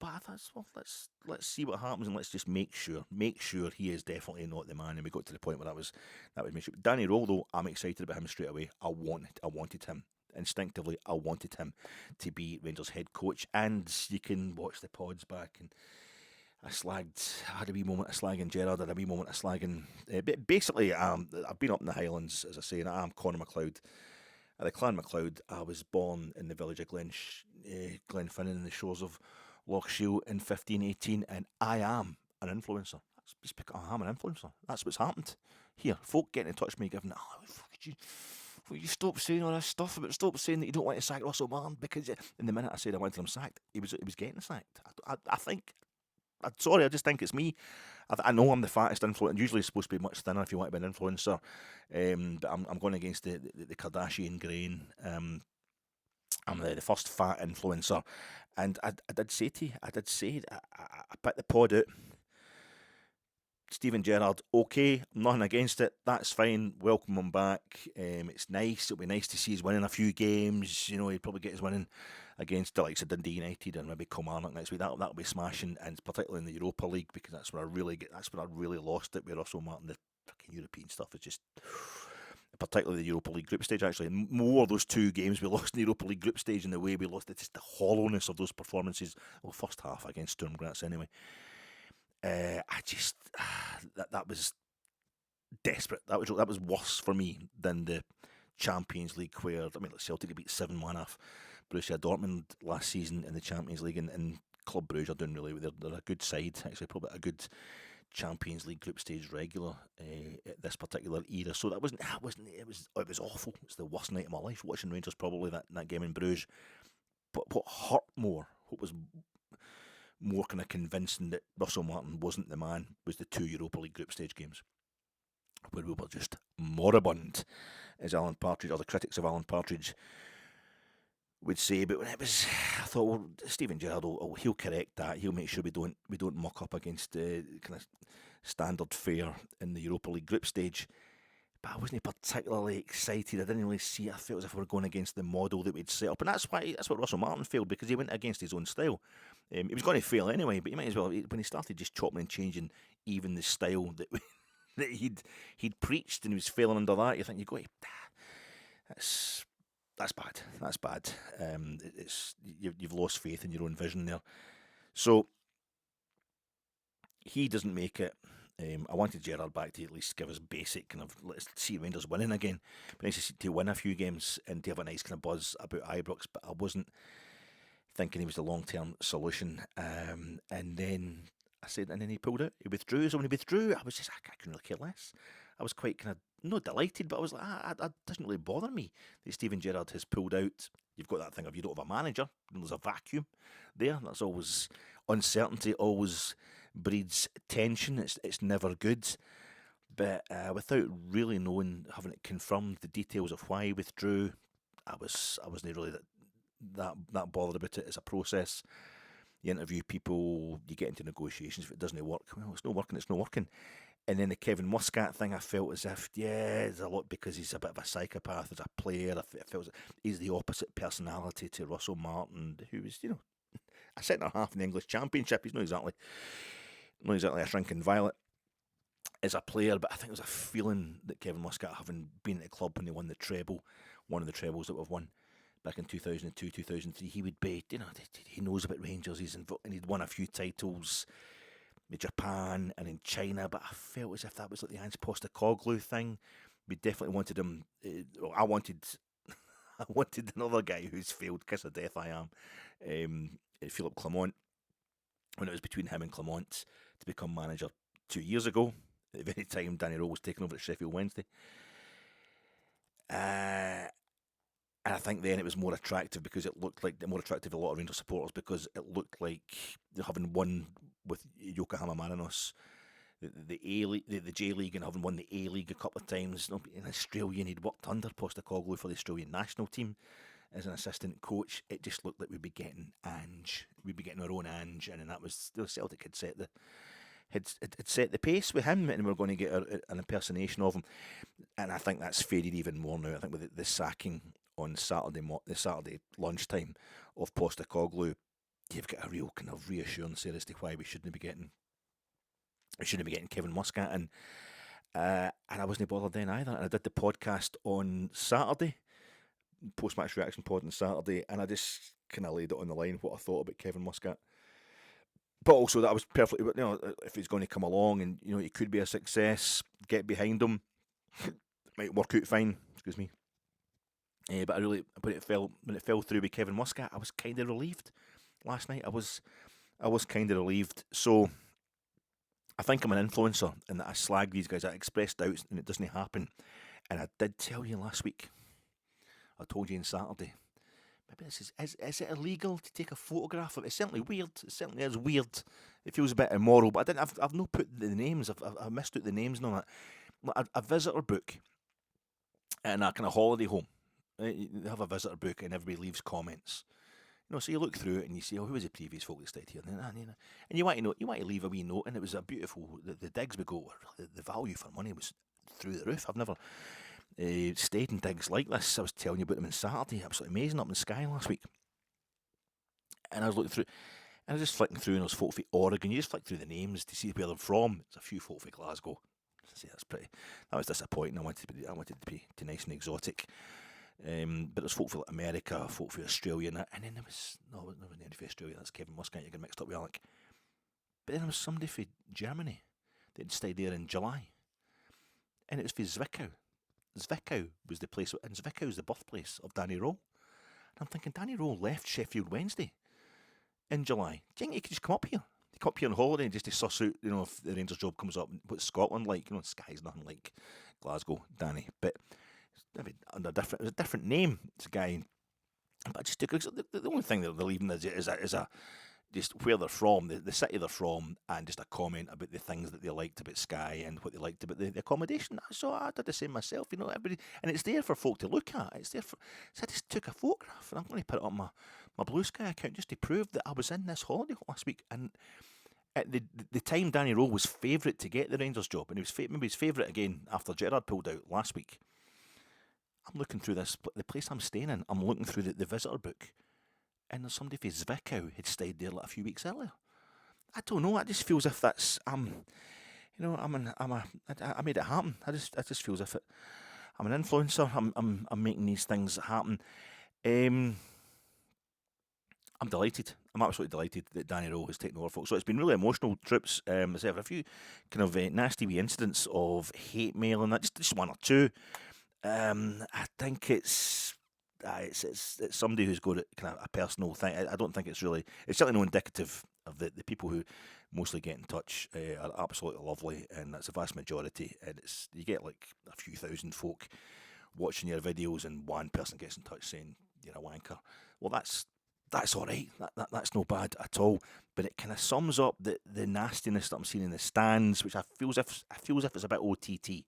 I thought, well, let's see what happens, and let's just make sure he is definitely not the man. And we got to the point where that was made sure. Danny Röhl, though, I'm excited about him straight away. I wanted him instinctively. I wanted him to be Rangers head coach, and you can watch the pods back. And I had a wee moment of slagging Gerrard, had a wee moment of slagging. Basically, I've been up in the Highlands, as I say, and I'm Conor MacLeod. At the Clan MacLeod, I was born in the village of Glenfinnan, in the shores of Loch Shiel in 1518, and I am an influencer. I'm an influencer. That's what's happened here. Folk getting in touch with me, giving, will you stop saying all this stuff about, stop saying that you don't want to sack Russell Martin, because in the minute I said I wanted him sacked, he was getting sacked. I think. I'm sorry, I just think it's me. I know I'm the fattest influencer. Usually it's supposed to be much thinner if you want to be an influencer. But I'm going against the Kardashian grain. I'm the first fat influencer. And I did say to you, I put the pod out. Steven Gerrard, okay, nothing against it. That's fine. Welcome him back. It's nice. It'll be nice to see he's winning a few games. You know, he'd probably get his winning against the likes of Dundee United and maybe Kilmarnock next week. That'll be smashing, and particularly in the Europa League, because that's where I really lost it with Russell Martin. The fucking European stuff is just, particularly the Europa League group stage. Actually, more of those two games we lost in the Europa League group stage, and the way we lost it, just the hollowness of those performances. Well, first half against Sturm Graz anyway. That was desperate. That was worse for me than the Champions League, where Celtic beat 7-1 off Borussia Dortmund last season in the Champions League, and Club Brugge are doing really well. They're a good side, actually, probably a good Champions League group stage regular at this particular era. So it was awful. It's the worst night of my life watching Rangers, probably that game in Bruges. But what hurt more, what was more kind of convincing that Russell Martin wasn't the man, was the two Europa League group stage games, where we were just moribund, as Alan Partridge, or the critics of Alan Partridge, would say. But when it was, I thought, well, Steven Gerrard he'll correct that. He'll make sure we don't muck up against kind of standard fare in the Europa League group stage. But I wasn't particularly excited. I didn't really see it. I felt as if we were going against the model that we'd set up, and that's what Russell Martin failed, because he went against his own style. He was going to fail anyway, but he might as well. When he started just chopping and changing even the style that that he'd preached, and he was failing under that, you think that's bad. That's bad. You've lost faith in your own vision there. So he doesn't make it. I wanted Gerrard back to at least give us basic kind of, let's see Rangers winning again. But nice to win a few games and to have a nice kind of buzz about Ibrox. But I wasn't thinking he was the long-term solution. And then he pulled out. He withdrew. So when he withdrew, I was just, I couldn't really care less. I was quite kind of, not delighted, but I was like, that doesn't really bother me that Steven Gerrard has pulled out. You've got that thing of, you don't have a manager, there's a vacuum there. That's always uncertainty, always breeds tension. It's never good. But without really having it confirmed, the details of why he withdrew, I wasn't really that bothered about it as a process. You interview people, you get into negotiations. If it doesn't work, well, it's not working. And then the Kevin Muscat thing, I felt as if, there's a lot, because he's a bit of a psychopath as a player. I felt he's the opposite personality to Russell Martin, who was, a centre half in the English Championship. He's not exactly a shrinking violet as a player, but I think there was a feeling that Kevin Muscat, having been at the club when they won the treble, one of the trebles that we've won back in 2002, 2003, he would be, he knows about Rangers, and he'd won a few titles with Japan and in China, but I felt as if that was like the Ange Postecoglou thing. We definitely wanted him, I wanted another guy who's failed, kiss of death I am, Philippe Clement, when it was between him and Clement to become manager 2 years ago, at the very time Danny Röhl was taking over at Sheffield Wednesday. And I think then it was more attractive, because it looked like more attractive to a lot of Rangers supporters, because it looked like having won with Yokohama Marinos, the A League, the J League, and having won the A League a couple of times. In Australia, and he'd worked under Postecoglou for the Australian national team as an assistant coach. It just looked like we'd be getting Ange. We'd be getting our own Ange, and that was Celtic had set the pace with him, and we were going to get an impersonation of him. And I think that's faded even more now. I think with the sacking on the Saturday lunchtime of Postecoglou, you've got a real kind of reassurance there as to why we shouldn't be getting Kevin Muscat in. And I wasn't bothered then either. And I did the podcast on Saturday, post-match reaction pod on Saturday, and I just kind of laid it on the line what I thought about Kevin Muscat. But also that I was perfectly, if he's going to come along and, he could be a success, get behind him, might work out fine, excuse me. But when it fell through with Kevin Muscat, I was kind of relieved last night. I was kind of relieved. So I think I'm an influencer in that I slag these guys. I express doubts and it doesn't happen. And I did tell you last week, I told you on Saturday, maybe this is it illegal to take a photograph of it? It's certainly weird. It certainly is weird. It feels a bit immoral, but I've not put the names. I've missed out the names and all that. A visitor book in a kind of holiday home. They have a visitor book and everybody leaves comments. So you look through it and you say, who was the previous folk that stayed here? And you want to leave a wee note, and it was a beautiful. The digs we go, the value for money was through the roof. I've never stayed in digs like this. I was telling you about them on Saturday. Absolutely amazing up in the Sky last week. And I was looking through, and I was just flicking through, and there was folk from Oregon. You just flick through the names to see where they're from. There's a few folk from Glasgow. That was disappointing. I wanted to be nice and exotic. But there's folk from America, folk from Australia, and then there was anybody from Australia. That's Kevin Muscat. You get mixed up with Alec. But then there was somebody from Germany that had stayed there in July, and it was from Zwickau. Zwickau was the place, and Zwickau is the birthplace of Danny Röhl. And I'm thinking, Danny Röhl left Sheffield Wednesday in July. Do you think he could just come up here? He come up here on holiday just to suss out, if the Rangers job comes up, what's Scotland like? Sky's nothing like Glasgow, Danny. But it was a different name. It's a guy. But I just took the only thing that they're leaving is just where they're from, the city they're from, and just a comment about the things that they liked about Sky and what they liked about the accommodation. So I did the same myself, everybody, and it's there for folk to look at. So I just took a photograph, and I'm going to put it on my Blue Sky account just to prove that I was in this holiday last week. And at the time, Danny Röhl was favourite to get the Rangers job, and he was maybe his favourite again after Gerrard pulled out last week. I'm looking through the place I'm staying in. I'm looking through the visitor book, and there's somebody from Zwickau had stayed there like a few weeks earlier. I don't know. I just feel as if that's I made it happen. I just feel as if I'm an influencer. I'm making these things happen. I'm delighted. I'm absolutely delighted that Danny Röhl has taken over, folks. So it's been really emotional, troops. There's a few kind of nasty wee incidents of hate mail and that, just one or two. I think it's somebody who's got kind of a personal thing. I don't think it's certainly not indicative of the people who mostly get in touch are absolutely lovely, and that's a vast majority. And you get like a few thousand folk watching your videos, and one person gets in touch saying you're a wanker. Well, that's all right. That's no bad at all. But it kind of sums up the nastiness that I'm seeing in the stands, which I feel as if it's a bit OTT.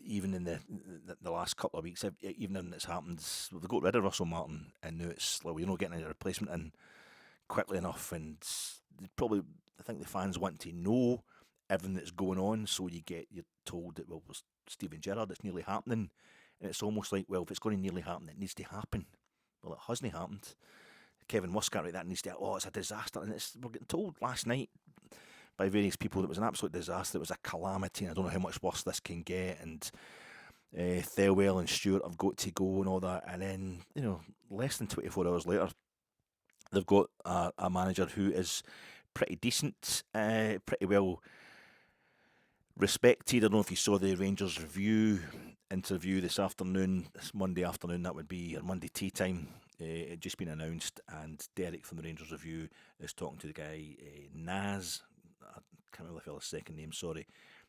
Even in the last couple of weeks, even when it's happened, they got rid of Russell Martin, and now it's like you're not getting a replacement in quickly enough, and I think the fans want to know everything that's going on, so you're told that with Steven Gerrard, it's nearly happening, and it's almost like, well, if it's going to nearly happen, it needs to happen. Well, it hasn't happened. Kevin Muscat, right, that needs to. Oh, it's a disaster, and we're getting told last night by various people that it was an absolute disaster. It was a calamity, and I don't know how much worse this can get. And Thelwell and Stewart have got to go and all that. And then, less than 24 hours later, they've got a manager who is pretty decent, pretty well respected. I don't know if you saw the Rangers Review interview this Monday afternoon, that would be, or Monday tea time. It had just been announced, and Derek from the Rangers Review is talking to the guy, Naz. I can't remember the fella's second name, sorry.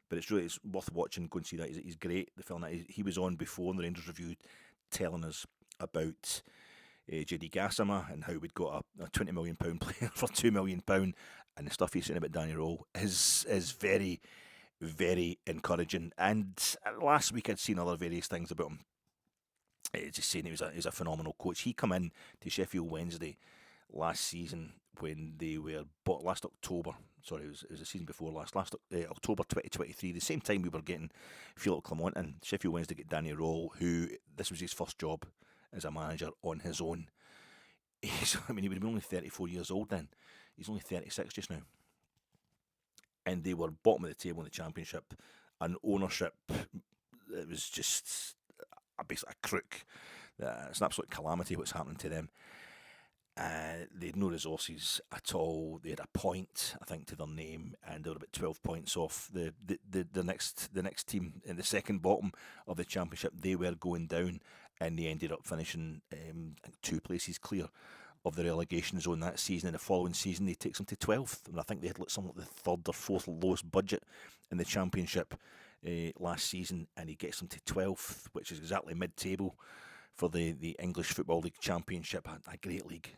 But it's worth watching, go and see that. He's great, the fella. He was on before in the Rangers Review telling us about JD Gassama and how we'd got a £20 million player for £2 million, and the stuff he's saying about Danny Röhl is very, very encouraging. And last week I'd seen other various things about him. Just saying he was a phenomenal coach. He come in to Sheffield Wednesday last season when they were bought last October. Sorry, it was the season before last October 2023. The same time we were getting Philip Clement in. Sheffield Wednesday get Danny Röhl, who this was his first job as a manager on his own. He would have been only 34 years old then. He's only 36 just now. And they were bottom of the table in the Championship. And ownership, it was just basically a crook. It's an absolute calamity what's happening to them. They had no resources at all. They had a point, I think, to their name, and they were about 12 points off the next team in the second bottom of the Championship. They were going down, and they ended up finishing 2 places clear of the relegation zone that season. And the following season, they takes them to 12th, and I think they had something like the third or fourth lowest budget in the Championship last season, and he gets them to 12th, which is exactly mid-table for the English Football League Championship. A great league,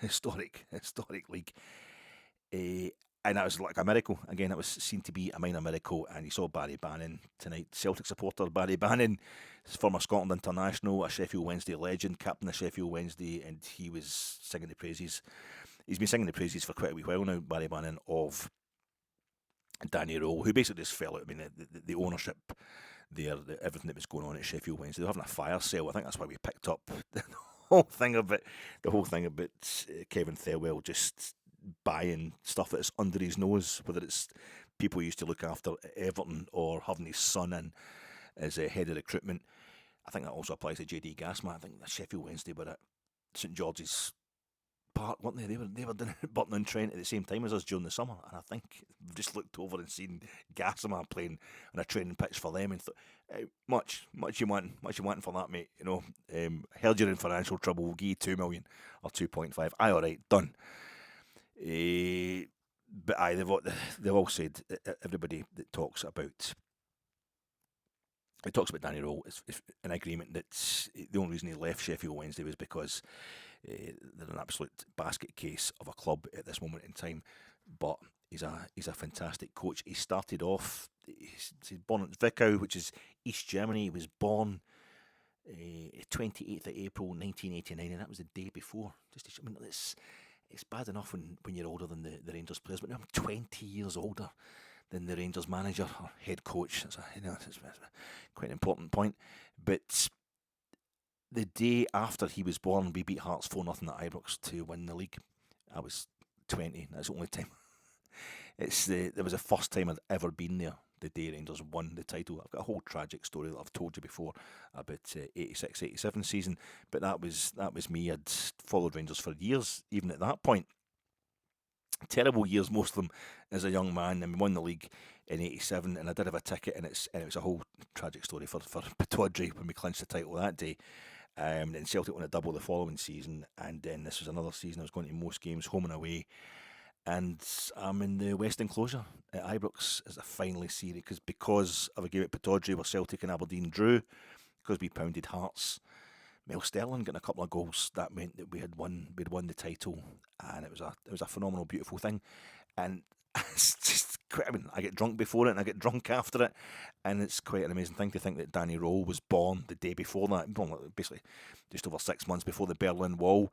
historic league. And that was like a miracle. Again, it was seen to be a minor miracle. And you saw Barry Bannon tonight, Celtic supporter Barry Bannon, former Scotland international, a Sheffield Wednesday legend, captain of Sheffield Wednesday, and he was singing the praises. He's been singing the praises for quite a wee while now, Barry Bannon, of Danny Röhl, who basically just fell out. I mean, the ownership there, everything that was going on at Sheffield Wednesday, they were having a fire sale. I think that's why we picked up the whole thing about Kevin Thelwell just buying stuff that's under his nose, whether it's people used to look after at Everton or having his son in as a head of recruitment. I think that also applies to JD Gassama. I think that Sheffield Wednesday were at St George's Park, weren't they? They were down at Burton on Trent at the same time as us during the summer, and I think we've just looked over and seen Gassama playing on a training pitch for them, and thought, hey, much you want for that, mate? You know, heard you're in financial trouble. We'll give you 2 million or 2.5. Aye, all right, done. But aye, they've all said, everybody that talks about Danny Röhl is in agreement that the only reason he left Sheffield Wednesday was because they're an absolute basket case of a club at this moment in time. But he's a fantastic coach. He started off, he's born at Zwickau, which is East Germany. He was born 28th of April 1989, and that was the day before. It's bad enough when you're older than the Rangers players, but now I'm 20 years older than the Rangers manager or head coach. That's quite an important point. But the day after he was born, we beat Hearts 4-0 at Ibrox to win the league. I was 20. That's the only time. There was the first time I'd ever been there. The day Rangers won the title. I've got a whole tragic story that I've told you before about 86-87 season, but that was me. I'd followed Rangers for years, even at that point. Terrible years, most of them, as a young man, and we won the league in 87, and I did have a ticket, and it was a whole tragic story for Pittodrie when we clinched the title that day. Then Celtic won a double the following season, and then this was another season I was going to most games, home and away. And I'm in the West Enclosure at Ibrox as I finally see it, because of a game at Pittodrie where Celtic and Aberdeen drew, because we pounded Hearts. Mel Sterling getting a couple of goals, that meant that we'd won the title, and it was a phenomenal, beautiful thing. And it's just I get drunk before it and I get drunk after it, and it's quite an amazing thing to think that Danny Röhl was born the day before that, basically just over 6 months before the Berlin Wall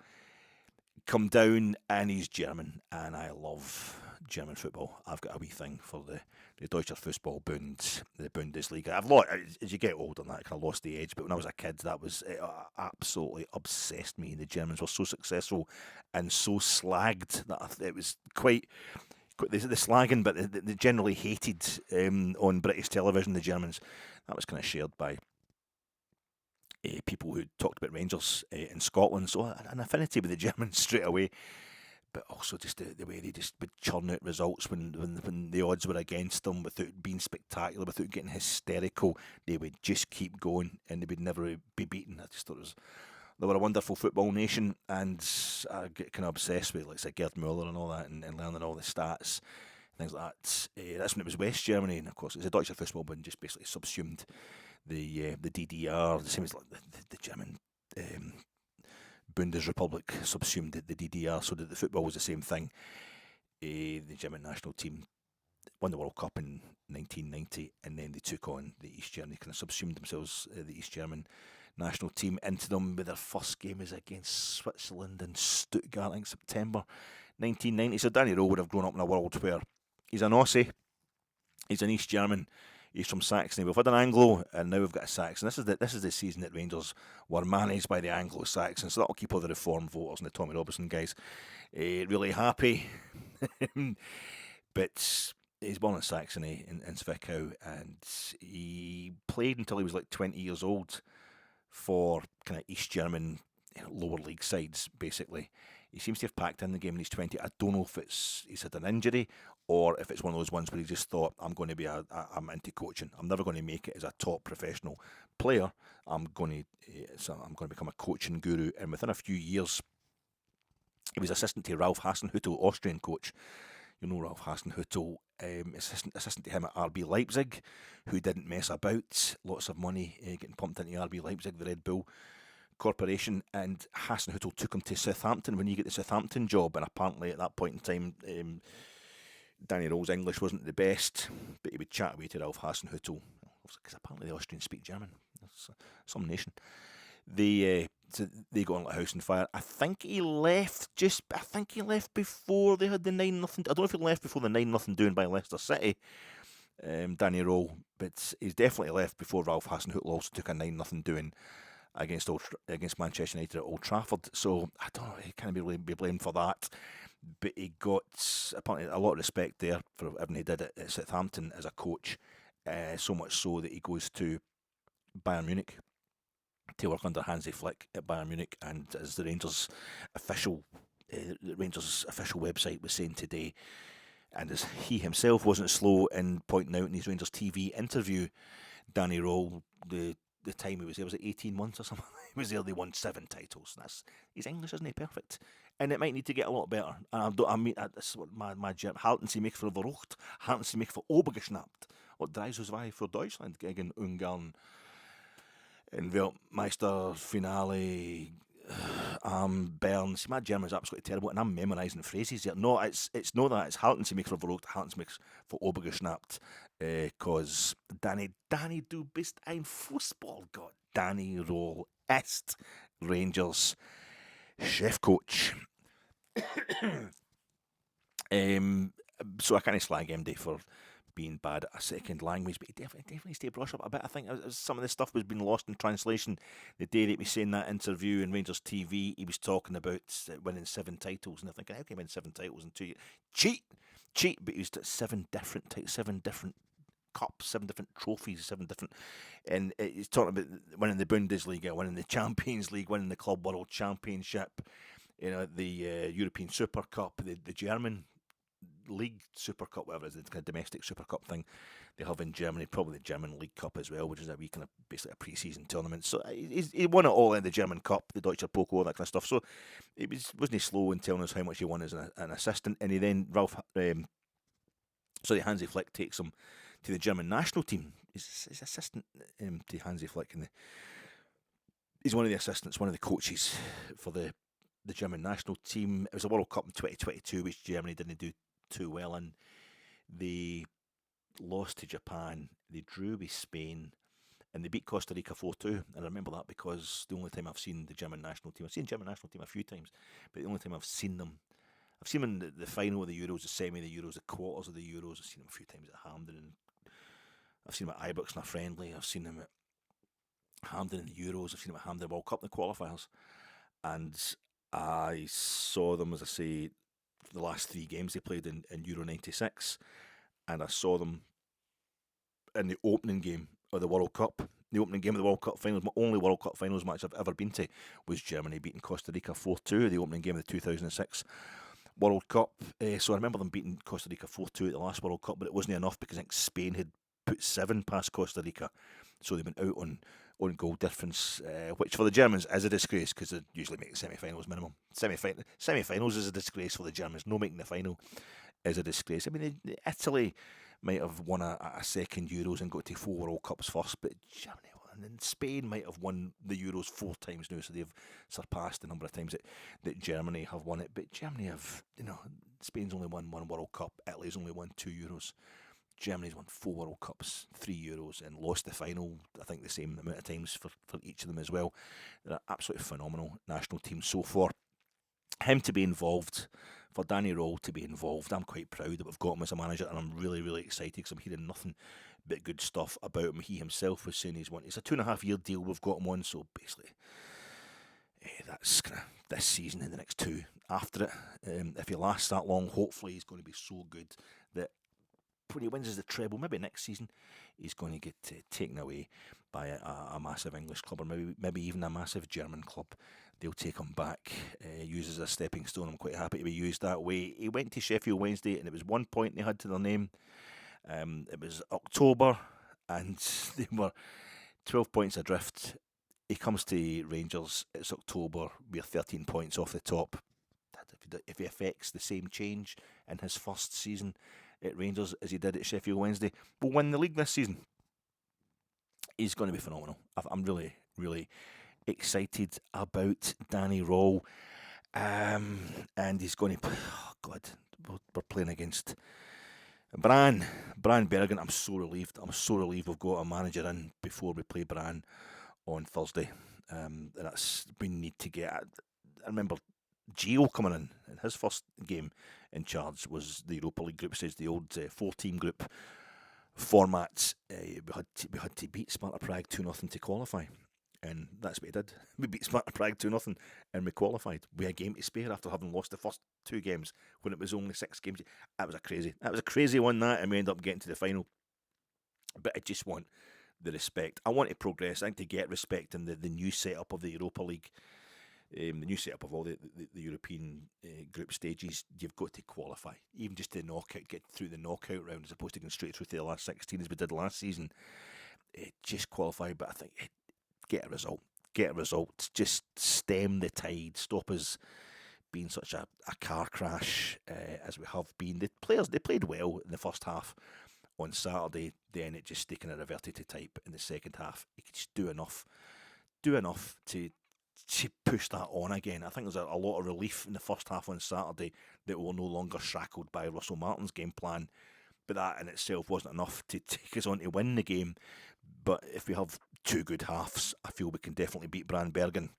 come down, and he's German, and I love German football. I've got a wee thing for the Deutscher Fußballbund, the Bundesliga. As you get older, that kind of lost the edge, but when I was a kid, that was absolutely obsessed me. The Germans were so successful and so slagged that it was quite the slagging, but they generally hated on British television, the Germans. That was kind of shared by people who talked about Rangers in Scotland, so an affinity with the Germans straight away. But also just the way they just would churn out results when the odds were against them, without being spectacular, without getting hysterical. They would just keep going, and they would never be beaten. I just thought they were a wonderful football nation, and I get kind of obsessed with, like, say, Gerd Muller and all that, and learning all the stats, things like that. That's when it was West Germany, and of course, it was a Deutsche Fußballbund, just basically subsumed the DDR, the same as like the German Bundesrepublik subsumed the DDR, so that the football was the same thing. The German national team won the World Cup in 1990, and then they took on the East German, kind of subsumed themselves, the East German national team, into them, with their first game is against Switzerland in Stuttgart in September 1990. So Danny Röhl would have grown up in a world where he's an Aussie, he's an East German, he's from Saxony. We've had an Anglo, and now we've got a Saxon. This is the season that Rangers were managed by the Anglo-Saxons, so that'll keep all the Reform voters and the Tommy Robinson guys really happy. But he's born in Saxony in Zwickau, and he played until he was like 20 years old for kind of East German lower league sides, basically. He seems to have packed in the game when he's 20. I don't know if he's had an injury or if it's one of those ones where he just thought, I'm I'm into coaching. I'm never going to make it as a top professional player. I'm going to become a coaching guru. And within a few years, he was assistant to Ralf Hasenhüttl, Austrian coach. You know Ralf Hasenhüttl, assistant to him at RB Leipzig, who didn't mess about. Lots of money getting pumped into RB Leipzig, the Red Bull Corporation, and Hasenhüttl took him to Southampton when he got the Southampton job, and apparently at that point in time, Danny Röhl's English wasn't the best, but he would chat away to Ralf Hasenhüttl, because apparently the Austrians speak German. That's some nation. They got on like a house on fire. I think he left before they had the 9-0. I don't know if he left before the 9-0 doing by Leicester City, Danny Röhl, but he's definitely left before Ralf Hasenhüttl also took a 9-0 doing against Manchester United at Old Trafford. So I don't know, he can't really be blamed for that. But he got apparently a lot of respect there for everything he did at Southampton as a coach. So much so that he goes to Bayern Munich to work under Hansi Flick at Bayern Munich, and as the Rangers official website was saying today, and as he himself wasn't slow in pointing out in his Rangers TV interview, Danny Röhl, the time he was there, was it 18 months or something? He was there, they won 7 titles. His English isn't perfect, and it might need to get a lot better. And that's what my German, halten Sie mich für verrückt, halten Sie mich für obergeschnappt. What drives us why for Deutschland gegen Ungarn in Weltmeisterfinale Bern. See, my German is absolutely terrible, and I'm memorising phrases here. No, it's not that. It's halten Sie mich für verrückt, halten Sie mich für obergeschnappt. Because Danny, du bist ein Fußballgott. Danny Röhl ist Rangers Chefcoach. So I can't slag MD for being bad at a second language, but he definitely needs to brush up a bit. I think some of this stuff was being lost in translation. The day that he was saying that interview in Rangers TV, he was talking about winning 7 titles, and I think, how can he win 7 titles in 2 years? Cheat, but he was 7 different cups, 7 different trophies, 7 different, and he's talking about winning the Bundesliga, winning the Champions League, winning the Club World Championship, the European Super Cup, the German League Super Cup, whatever it is, the kind of domestic Super Cup thing they have in Germany, probably the German League Cup as well, which is a wee kind of basically a pre-season tournament. So he won it all in the German Cup, the Deutscher Pokal, all that kind of stuff. So wasn't he slow in telling us how much he won as an assistant, and he then Hansi Flick takes him to the German national team. He's assistant to Hansi Flick, and he's one of the assistants, one of the coaches for the German national team. It was a World Cup in 2022, which Germany didn't do too well in. They lost to Japan, they drew with Spain, and they beat Costa Rica 4-2. And I remember that because the only time I've seen the German national team, I've seen the German national team a few times, but the only time I've seen them in the final of the Euros, the semi of the Euros, the quarters of the Euros. I've seen them a few times at Hampden, and I've seen them at Ibrox in a friendly. I've seen them at Hampden in the Euros. I've seen them at Hampden World Cup in the qualifiers, and I saw them, as I say, the last 3 games they played in Euro 96, and I saw them in the opening game of the World Cup. The opening game of the World Cup finals, my only World Cup finals match I've ever been to, was Germany beating Costa Rica 4-2, the opening game of the 2006 World Cup. So I remember them beating Costa Rica 4-2 at the last World Cup, but it wasn't enough because I think Spain had put 7 past Costa Rica, so they went out on goal difference, which for the Germans is a disgrace because they usually make semi-finals minimum. Semi-finals is a disgrace for the Germans. No making the final is a disgrace. I mean, Italy might have won a second Euros and got to 4 World Cups first, but Germany, And then Spain might have won the Euros 4 times now, so they've surpassed the number of times that Germany have won it. But Germany have, Spain's only won 1 World Cup, Italy's only won 2 Euros. Germany's won 4 World Cups, 3 Euros, and lost the final, I think, the same amount of times for each of them as well. They're an absolutely phenomenal national team. So for him to be involved, for Danny Röhl to be involved, I'm quite proud that we've got him as a manager, and I'm really, really excited because I'm hearing nothing but good stuff about him. He himself was saying it's a 2.5 year deal we've got him on, so basically that's kind of this season and the next 2 after it. If he lasts that long, hopefully he's going to be so good that when he wins the treble, maybe next season, he's going to get taken away by a massive English club, or maybe even a massive German club. They'll take him back, use as a stepping stone. I'm quite happy to be used that way. He went to Sheffield Wednesday, and it was 1 point they had to their name. It was October, and they were 12 points adrift. He comes to Rangers, it's October, we're 13 points off the top. If he affects the same change in his first season at Rangers as he did at Sheffield Wednesday, we'll win the league this season. He's going to be phenomenal. I'm really, really excited about Danny Röhl. And he's going to... Oh, God, we're playing against Brann Bergen. I'm so relieved we've got a manager in before we play Brann on Thursday. We need to get... I remember Gio coming in his first game in charge was the Europa League group stage, the old 4-team group format. We had to beat Sparta Prague 2-0 to qualify, and that's what he did. We beat Sparta Prague 2-0 and we qualified. We had a game to spare after having lost the first 2 games when it was only 6 games. That was a crazy one, and we ended up getting to the final. But I just want the respect. I want to progress. I think to get respect in the new setup of the Europa League, the new setup of all the European group stages, you've got to qualify, even just to get through the knockout round, as opposed to going straight through to the last 16 as we did last season. Just qualify, but I think get a result, just stem the tide, stop us being such a car crash as we have been. The players, they played well in the first half on Saturday, then it just kind of reverted to type in the second half. You could just do enough to push that on again. I think there's a lot of relief in the first half on Saturday that we're no longer shackled by Russell Martin's game plan, but that in itself wasn't enough to take us on to win the game. But if we have 2 good halves, I feel we can definitely beat Brann Bergen,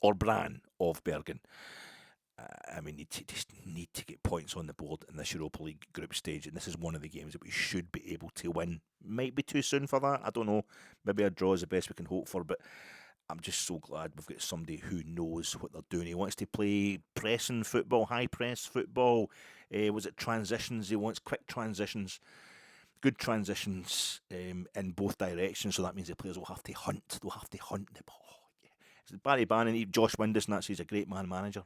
or Brann of Bergen. We need to get points on the board in this Europa League group stage, and this is one of the games that we should be able to win. Might be too soon for that, I don't know. Maybe a draw is the best we can hope for, but I'm just so glad we've got somebody who knows what they're doing. He wants to play pressing football, high press football. Was it transitions? He wants quick transitions, good transitions in both directions. So that means the players will have to hunt. They'll have to hunt the ball. Yeah. It's Barry Bannon, Josh Windus, and he's a great man manager.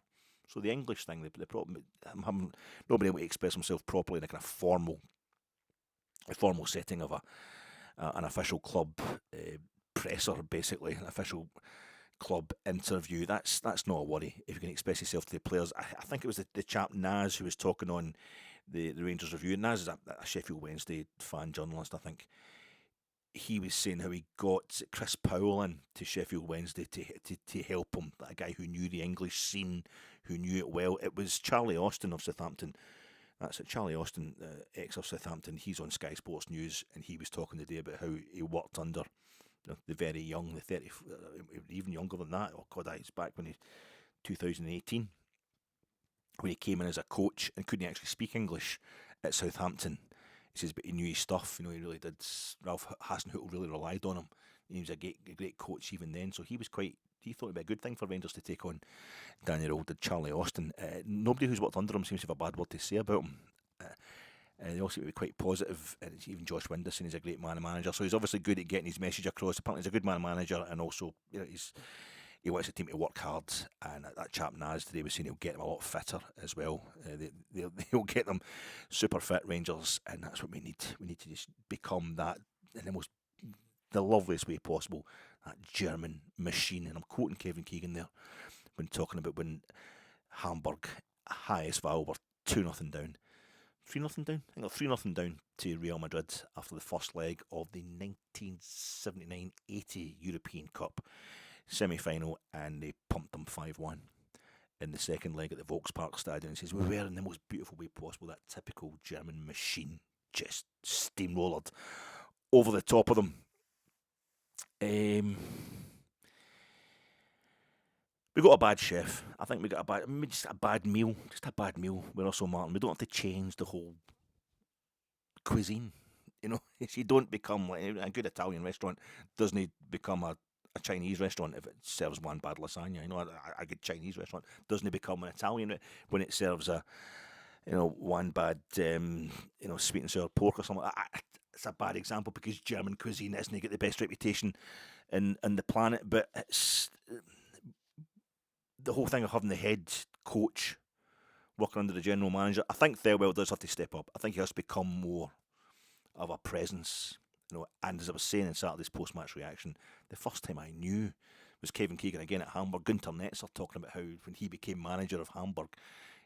So the English thing, the problem, I'm having nobody able to express himself properly in a kind of formal setting of an official club presser, basically, an official club interview. That's not a worry if you can express yourself to the players. I think it was the chap Naz who was talking on the Rangers review. Naz is a Sheffield Wednesday fan journalist, I think. He was saying how he got Chris Powell in to Sheffield Wednesday to help him, a guy who knew the English scene, who knew it well. It was Charlie Austin of Southampton. That's it, Charlie Austin, ex of Southampton. He's on Sky Sports News, and he was talking today about how he worked under the very young, the 30, even younger than that. Oh God, it's back when 2018, when he came in as a coach and couldn't actually speak English at Southampton. He says, but he knew his stuff. He really did. Ralph Hasenhüttl really relied on him. He was a great coach even then. So he thought it'd be a good thing for Rangers to take on Danny Röhl, did Charlie Austin. Nobody who's worked under him seems to have a bad word to say about him. They all seem to be quite positive, and it's even Josh Windus, and he's a great man and manager. So he's obviously good at getting his message across. Apparently he's a good man and manager, and also he wants the team to work hard. And that chap Naz today was saying he'll get them a lot fitter as well. He'll get them super fit, Rangers, and that's what we need. We need to just become that in the loveliest way possible, that German machine. And I'm quoting Kevin Keegan there when talking about when Hamburg, highest Val, were 2-0 down. 3-0 down. I think they're 3-0 down to Real Madrid after the first leg of the 1979-80 European Cup semi-final, and they pumped them 5-1 in the second leg at the Volkspark Stadium. He says, we were in the most beautiful way possible, that typical German machine just steamrollered over the top of them. We got a bad chef. I think we got just a bad meal with Russell Martin. We don't have to change the whole cuisine. You know, you don't become like a good Italian restaurant doesn't become a Chinese restaurant if it serves one bad lasagna. You know, a good Chinese restaurant doesn't become an Italian when it serves one bad sweet and sour pork or something. It's a bad example because German cuisine isn't get the best reputation in the planet, but it's the whole thing of having the head coach working under the general manager. I think Thirlwell does have to step up. I think he has to become more of a presence. And as I was saying in Saturday's post-match reaction, the first time I knew was Kevin Keegan again at Hamburg. Gunter Netzer talking about how when he became manager of Hamburg,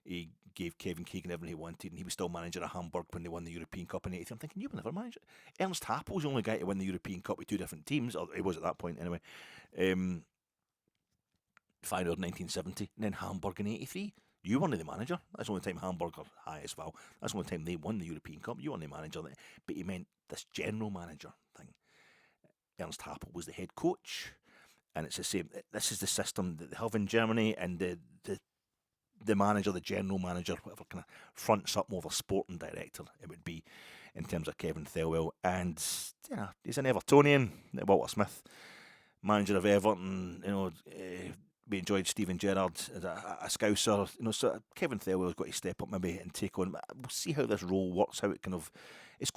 he gave Kevin Keegan everything he wanted, and he was still manager of Hamburg when they won the European Cup in '83. I'm thinking, you were never manager. Ernst Happel was the only guy to win the European Cup with two different teams, or he was at that point anyway. Final in 1970, and then Hamburg in '83. You weren't the manager. That's the only time Hamburg are high as well. That's the only time they won the European Cup. You weren't the manager. But he meant this general manager thing. Ernst Happel was the head coach. And it's the same. This is the system that they have in Germany, and the manager, the general manager, whatever kind of fronts up more of a sporting director, it would be in terms of Kevin Thirlwell. And he's an Evertonian, Walter Smith, manager of Everton, we enjoyed Steven Gerrard as a Scouser, so Kevin Thirlwell's got to step up maybe and take on. We'll see how this role works, how it's got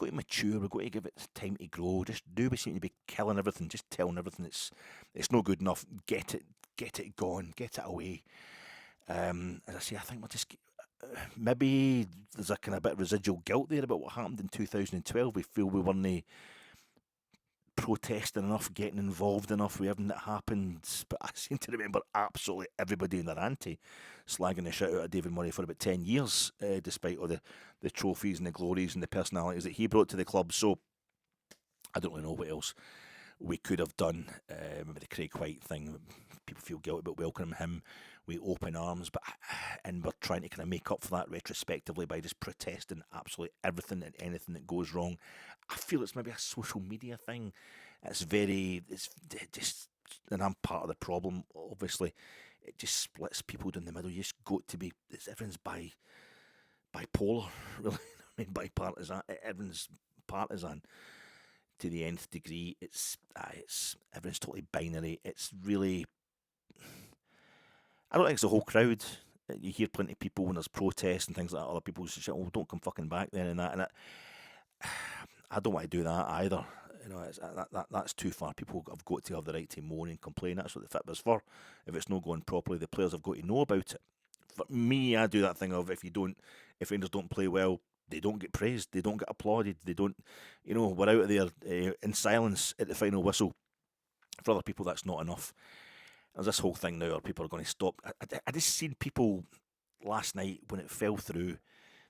to mature. We've got to give it time to grow. Just we seem to be killing everything, just telling everything it's not good enough. Get it gone, get it away. As I say, I think we'll just maybe there's a kind of bit of residual guilt there about what happened in 2012. We feel we weren't protesting enough, getting involved enough with everything that happened. But I seem to remember absolutely everybody in their ante slagging the shit out of David Murray for about 10 years, despite all the trophies and the glories and the personalities that he brought to the club. So I don't really know what else we could have done. Maybe the Craig White thing, people feel guilty about welcoming him with open arms, and we're trying to kind of make up for that retrospectively by just protesting absolutely everything and anything that goes wrong. I feel it's maybe a social media thing. It's just, and I'm part of the problem, obviously. It just splits people down the middle. You just got to be, everyone's bipolar, really. I mean, bipartisan, everyone's partisan to the nth degree. It's everyone's totally binary. It's really, I don't think it's the whole crowd. You hear plenty of people when there's protests and things like that. Other people say, "Oh, don't come fucking back then," and that. And I don't want to do that either. That's too far. People have got to have the right to moan and complain. That's what the FITB's for. If it's not going properly, the players have got to know about it. For me, I do that thing of if Rangers don't play well, they don't get praised, they don't get applauded, they don't, we're out of there in silence at the final whistle. For other people, that's not enough. There's this whole thing now where people are going to stop. I just seen people last night when it fell through,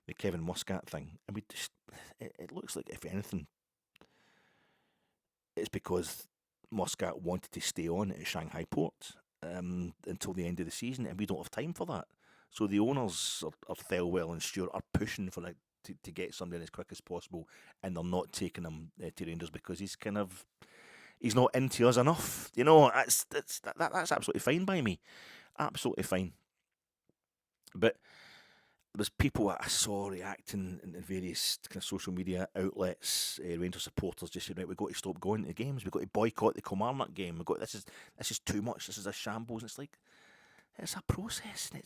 the Kevin Muscat thing, and it looks like, if anything, it's because Muscat wanted to stay on at Shanghai Port until the end of the season, and we don't have time for that. So the owners of Thirlwell and Stewart are pushing for it to get somebody in as quick as possible, and they're not taking him to Rangers because he's not into us enough. That's absolutely fine by me, absolutely fine. But there's people I saw reacting in various kind of social media outlets, Rangers supporters just saying, right, we've got to stop going to the games, we've got to boycott the Kilmarnock game, this is too much, this is a shambles. And it's like, it's a process, and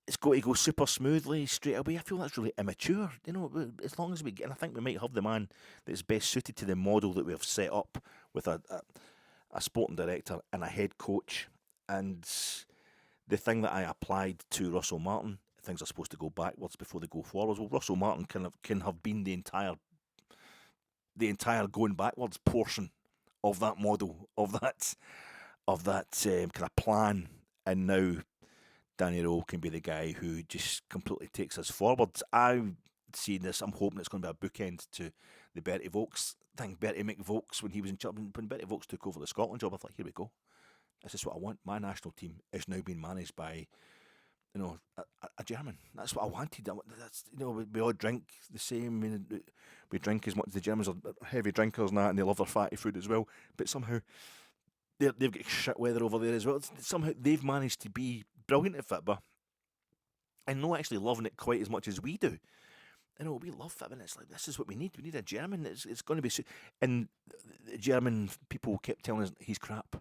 it's got to go super smoothly straight away. I feel that's really immature, as long as and I think we might have the man that's best suited to the model that we have set up with a sporting director and a head coach. And the thing that I applied to Russell Martin, things are supposed to go backwards before they go forwards. Well, Russell Martin can have been the entire going backwards portion of that model, of that kind of plan, and now Danny Röhl can be the guy who just completely takes us forward. I'm seeing this. I'm hoping it's going to be a bookend to the Bertie Vogts thing. Bertie McVokes, when he was in charge, when Bertie Vogts took over the Scotland job, I thought, here we go. This is what I want. My national team is now being managed by, a German. That's what I wanted. That's, we all drink the same. We drink as much. The Germans are heavy drinkers and that, and they love their fatty food as well. But somehow they've got shit weather over there as well. Somehow they've managed to be brilliant at football and not actually loving it quite as much as we do. We love football. It's like, this is what we need. We need a German. It's going to be. And the German people kept telling us he's crap.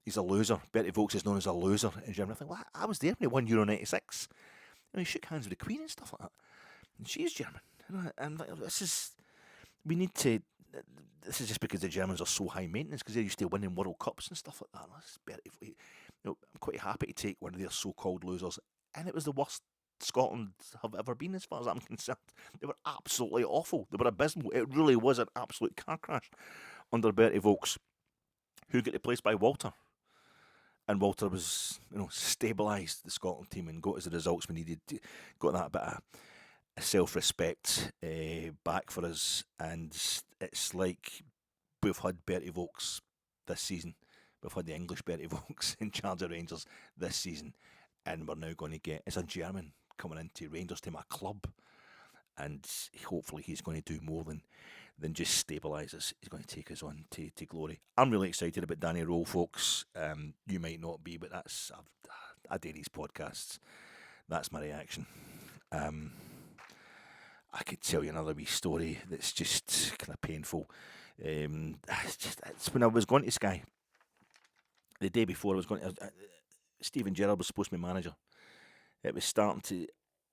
He's a loser. Bertie Vogts is known as a loser in Germany. I think, well, I was there when he won Euro '96. He shook hands with the Queen and stuff like that. And she's German. And this is. We need to. This is just because the Germans are so high maintenance, because they're used to winning World Cups and stuff like that. I'm quite happy to take one of their so-called losers, and it was the worst Scotland have ever been, as far as I'm concerned. They were absolutely awful. They were abysmal. It really was an absolute car crash under Bertie Vogts, who got replaced by Walter. And Walter was, stabilised the Scotland team and got us the results we needed. Got that bit of self-respect back for us. And it's like we've had Bertie Vogts this season. We've had the English Bertie Vogts in charge of Rangers this season. And we're now going to get, as a German, coming into Rangers to my club. And hopefully he's going to do more than just stabilise us. He's going to take us on to glory. I'm really excited about Danny Röhl, folks. You might not be, but I do these podcasts. That's my reaction. I could tell you another wee story that's just kind of painful. It's when I was going to Sky, the day before I was going to... Steven Gerrard was supposed to be manager. It was starting to...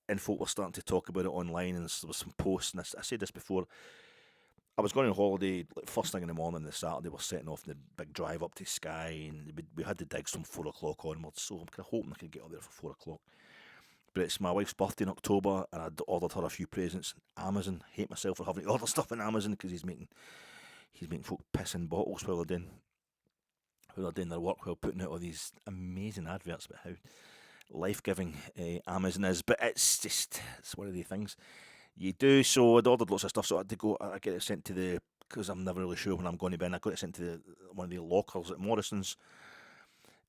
And folk were starting to talk about it online, and there was some posts, and I said this before. I was going on holiday, like first thing in the morning, the Saturday, we're setting off the big drive up to Skye, and we had the digs from 4 o'clock onwards, so I'm kind of hoping I could get up there for 4 o'clock. But it's my wife's birthday in October, and I'd ordered her a few presents. Amazon, hate myself for having to order stuff on Amazon, because he's making folk piss in bottles while they're doing their work, while putting out all these amazing adverts about how life-giving Amazon is. But it's one of the things you do. So I'd ordered lots of stuff, so I had to go. I get it sent to because I'm never really sure when I'm going to be in. I got it sent to one of the lockers at Morrison's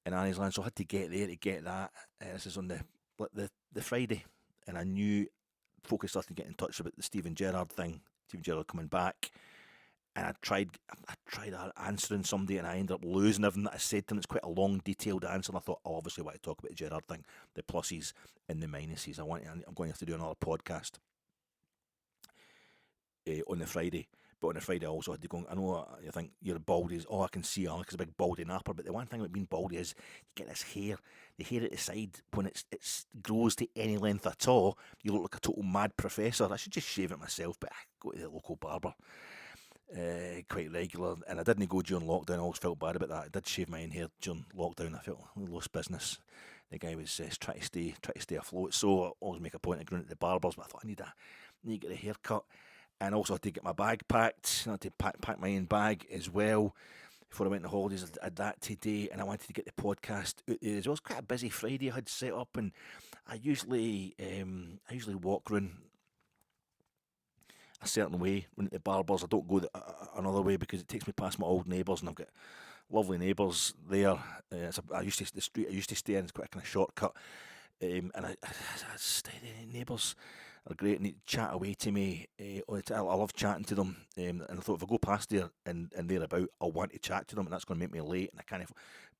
in Anniesland, so I had to get there to get that. This is on the Friday, and I knew folk had started to get in touch about the Steven Gerrard thing. Steven Gerrard coming back. And I tried answering somebody, and I ended up losing everything that I said to them. It's quite a long, detailed answer, and I thought, obviously, I want to talk about the Gerrard thing, the pluses and the minuses. I'm going to have to do another podcast on the Friday. But on the Friday, I also had to go. I know you think you're baldy. I can see Alex is a big baldy napper. But the one thing about being baldy is you get this hair. The hair at the side, when it grows to any length at all, you look like a total mad professor. I should just shave it myself, but I go to the local barber. Quite regular, and I didn't go during lockdown. I always felt bad about that. I did shave my own hair during lockdown. I felt I lost business. The guy was trying to stay afloat, so I always make a point of going to the barbers. But I thought I need to get a haircut, and also had to get my bag packed. I had to pack my own bag as well before I went on holidays. I had that today, and I wanted to get the podcast out there as well. It was quite a busy Friday I had set up, and I usually walk around a certain way when at the barbers. I don't go another way because it takes me past my old neighbours, and I've got lovely neighbours there. The street I used to stay in is quite a kind of shortcut, and I neighbours are great, and they chat away to me. I love chatting to them, and I thought if I go past there and they're about, I'll want to chat to them, and that's going to make me late, and I kind of.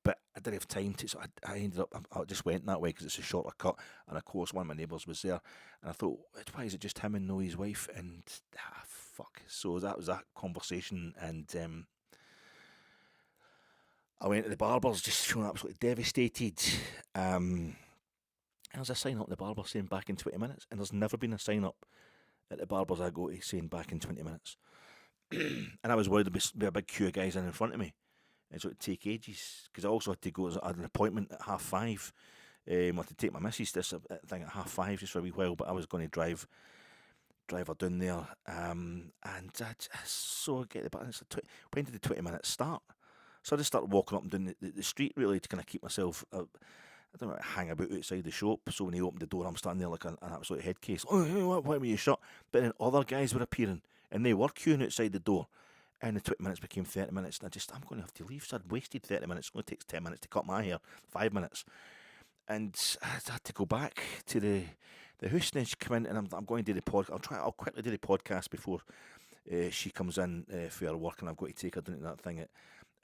But I didn't have time to, so I ended up, I just went that way because it's a shorter cut, and of course one of my neighbours was there, and I thought, why is it just him and no his wife, and fuck. So that was that conversation, and I went to the barber's just feeling absolutely devastated. There's a sign up at the barber saying back in 20 minutes, and there's never been a sign up at the barbers I go to saying back in 20 minutes. And I was worried there'd be a big queue of guys in front of me. And so it'd take ages, because I also had to go. I had an appointment at 5:30. I had to take my missus this thing at 5:30 just for a wee while, but I was going to drive her down there. And so I get the button. When did the 20 minutes start? So I just started walking up and down the street really to kind of keep myself. I don't know, hang about outside the shop. So when he opened the door, I'm standing there like an absolute head case. Oh, hey, why were you shut? But then other guys were appearing, and they were queuing outside the door. And the 20 minutes became 30 minutes, and I'm going to have to leave. So I'd wasted 30 minutes. It only takes 10 minutes to cut my hair, 5 minutes. And I had to go back to the house, and then she come in, and I'm going to do the podcast. I'll quickly do the podcast before she comes in for her work, and I've got to take her down to that thing at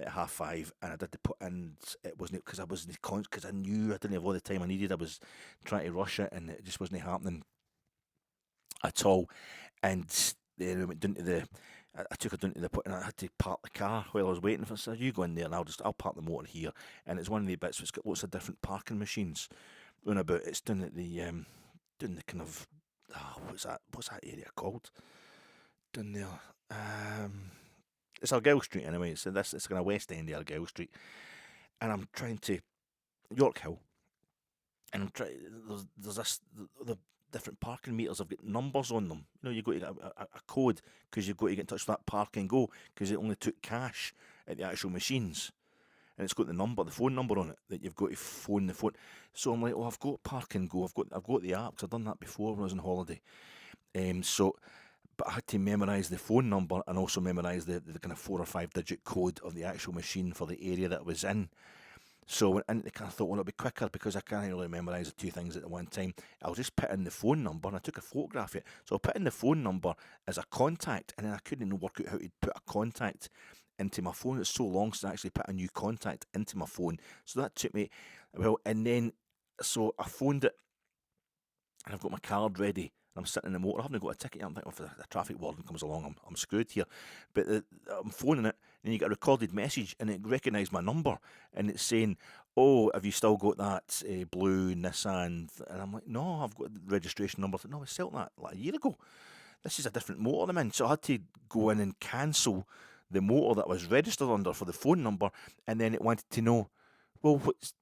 5:30, and I did and it wasn't because I wasn't because I knew I didn't have all the time I needed. I was trying to rush it, and it just wasn't happening at all. And then we went down to I took her down to the and I had to park the car while I was waiting for. So you go in there, and I'll park the motor here. And it's one of the bits that's got lots of different parking machines round about. It's down at the down the kind of what's that area called down there? It's Argyll Street anyway. So it's kind of west end of Argyll Street, and I'm trying to York Hill, and I'm trying. There's the different parking meters have got numbers on them. You know, you've got to get a code because you've got to get in touch with that Park and Go because it only took cash at the actual machines, and it's got the phone number on it that you've got to phone the phone. So I'm like, oh, I've got Park and Go. I've got the app because I've done that before when I was on holiday. But I had to memorise the phone number and also memorise the kind of 4 or 5 digit code of the actual machine for the area that I was in. So I kind of thought, well, it'll be quicker because I can't really memorise the two things at the one time. I'll just put in the phone number, and I took a photograph of it. So I put in the phone number as a contact, and then I couldn't work out how to put a contact into my phone. It's so long since I actually put a new contact into my phone. So that took me, and then, so I phoned it, and I've got my card ready. I'm sitting in the motor. I haven't got a ticket yet. I'm thinking, if the traffic warden comes along, I'm screwed here. But I'm phoning it, and you get a recorded message, and it recognised my number, and it's saying, "Oh, have you still got that blue Nissan?" And I'm like, "No, I've got the registration number." I said, "No, I sold that like a year ago. This is a different motor I'm in." So I had to go in and cancel the motor that I was registered under for the phone number, and then it wanted to know, well, what's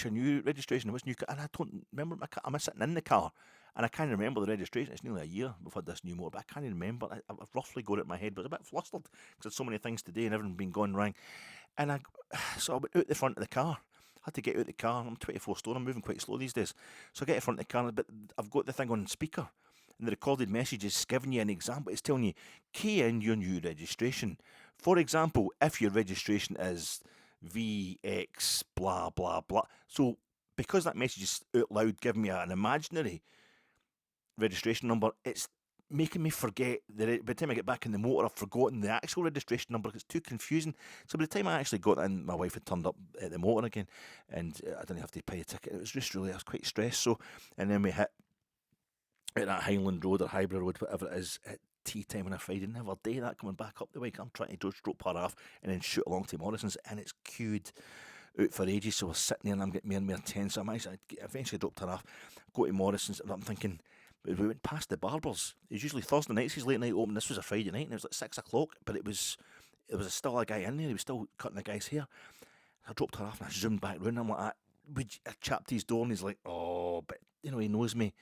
your new registration? What's new car? And I don't remember my car. I'm sitting in the car, and I can't remember the registration. It's nearly a year we've had this new motor, but I can't remember. I've roughly got it in my head, but I was a bit flustered because there's so many things to do and everything been going wrong. And so I went out the front of the car. I had to get out the car. I'm 24 stone. I'm moving quite slow these days. So I get in front of the car, but I've got the thing on speaker. And the recorded message is giving you an example. It's telling you, key in your new registration. For example, if your registration is VX blah blah blah. So because that message is out loud giving me an imaginary registration number, it's making me forget that by the time I get back in the motor, I've forgotten the actual registration number. It's too confusing. So by the time I actually got in, my wife had turned up at the motor again, and I didn't have to pay a ticket. It was just really, I was quite stressed. So, and then we hit at that Highland Road or Hybrid Road, whatever it is, at tea time on a Friday. Never day that coming back up the way. I'm trying to just drop her off and then shoot along to Morrison's, and it's queued out for ages. So we're sitting there, and I'm getting more and more tense. So I eventually dropped her off, go to Morrison's, and I'm thinking, we went past the Barbers. It's usually Thursday nights, his late night open. This was a Friday night, and it was like 6 o'clock, but there was still a guy in there. He was still cutting the guy's hair. I dropped her off, and I zoomed back round. I'm like, I chapped his door, and he's like, oh, but he knows me.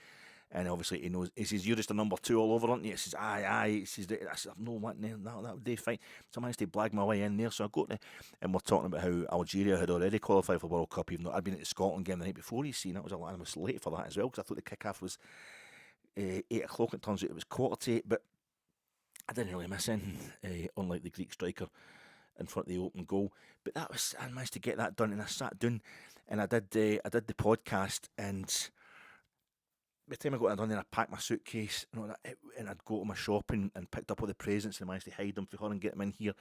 And obviously he knows. He says, "You're just a number 2 all over, aren't you?" He says, "Aye." He says, "I said, no, what? That would be fine." So I managed to blag my way in there. So I got there, and we're talking about how Algeria had already qualified for the World Cup, even though I'd been at the Scotland game the night before. You see, and I was late for that as well because I thought the kick-off was 8 o'clock. It turns out it was 7:45, but I didn't really miss anything, unlike the Greek striker in front of the open goal. But I managed to get that done, and I sat down, and I did the podcast, and by the time I got it done, then I packed my suitcase and all that, and I'd go to my shop and picked up all the presents and managed to hide them for her and get them in here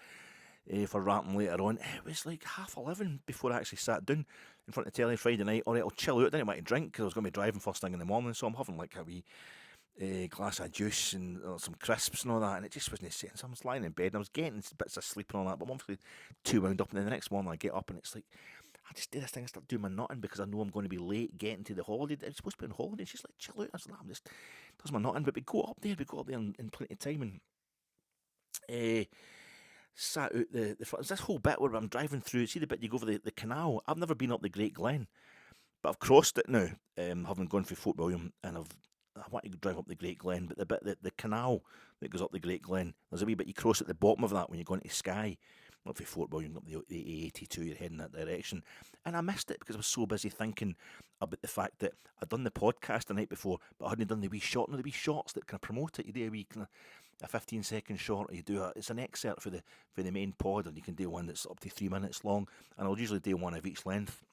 for wrapping later on. It was like 11:30 before I actually sat down in front of the telly Friday night. All right, I'll chill out. I didn't want to drink because I was going to be driving first thing in the morning, so I'm having like a wee glass of juice and some crisps and all that, and it just wasn't saying. So I was lying in bed and I was getting bits of sleep and all that, but I'm obviously too wound up. And then the next morning I get up and it's like, I just do this thing, I start doing my nutting because I know I'm going to be late getting to the holiday. It's supposed to be on holiday. She's like, chill out. I said, I'm just does my nutting. But we go up there in plenty of time, and sat out the front. There's this whole bit where I'm driving through. See the bit you go over the canal? I've never been up the Great Glen, but I've crossed it now, having gone through Fort William, and I want to drive up the Great Glen, but the canal that goes up the Great Glen, there's a wee bit you cross at the bottom of that when you're going to Skye. Not for Fort William, up the A82, you're heading that direction. And I missed it because I was so busy thinking about the fact that I'd done the podcast the night before, but I hadn't done the wee short, the wee shots that kind of promote it. You do a wee kind of a 15-second short, or you do it's an excerpt for the main pod, and you can do one that's up to 3 minutes long, and I'll usually do one of each length.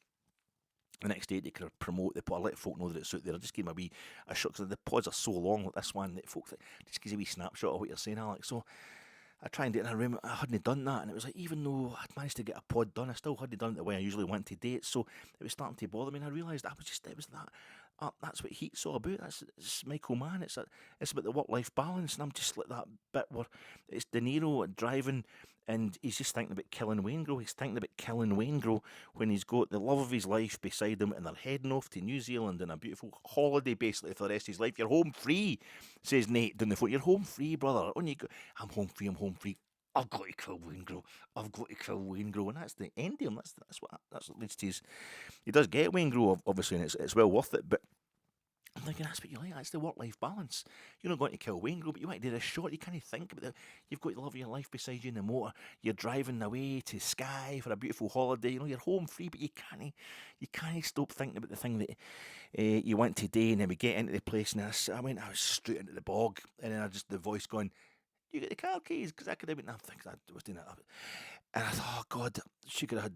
The next day, they kind of promote the pod. I let folk know that it's out there. I just give them a shot, because the pods are so long, like this one, that folks just gives a wee snapshot of what you're saying, Alex. So I try and do it in a room. I hadn't done that, and it was like, even though I'd managed to get a pod done, I still hadn't done it the way I usually want to do it. So it was starting to bother me, and I realised it was that. That's what heat's all about. It's Michael Mann. It's about the work-life balance, and I'm just like that bit where it's De Niro driving, and he's just thinking about killing Waingro. He's thinking about killing Waingro when he's got the love of his life beside him, and they're heading off to New Zealand on a beautiful holiday, basically, for the rest of his life. You're home free, says Nate down the phone. You're home free, brother. On you go. I'm home free. I've got to kill Waingro. And that's the end of him. That's what leads to his. He does get Waingro, obviously, and it's well worth it. But I'm thinking, that's what you like. That's the work-life balance. You're not going to kill Waingro, but you want to do this short. You can't think about it. You've got the love of your life beside you in the motor. You're driving away to Skye for a beautiful holiday. You're home free, but you can't stop thinking about the thing that you want to do. And then we get into the place, and I was straight into the bog, and then the voice going, "You get the car keys?" Because I could have been. I think I was doing that, and I thought, oh God, she'd got to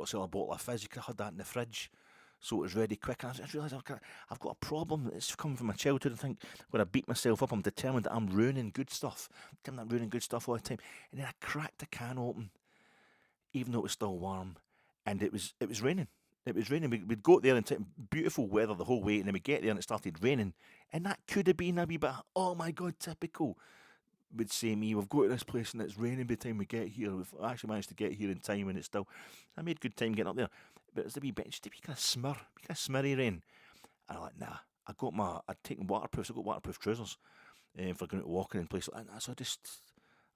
sell a bottle of fizz. You could have had that in the fridge, so it was ready quick. And I realised I've got a problem. It's coming from my childhood. I think when I beat myself up, I'm determined that I'm ruining good stuff. I'm ruining good stuff all the time. And then I cracked the can open, even though it was still warm, and it was raining. It was raining. We'd go there and beautiful weather the whole way, and then we get there and it started raining, and that could have been a wee bit. Oh my God, typical. Would say me, we've got to this place and it's raining by the time we get here. We've actually managed to get here in time, and it's still. I made good time getting up there, but it's a wee bit, just a wee kind of smurry rain. And I'm like, nah. I'd taken waterproofs. I got waterproof trousers for going out walking in places like that. So I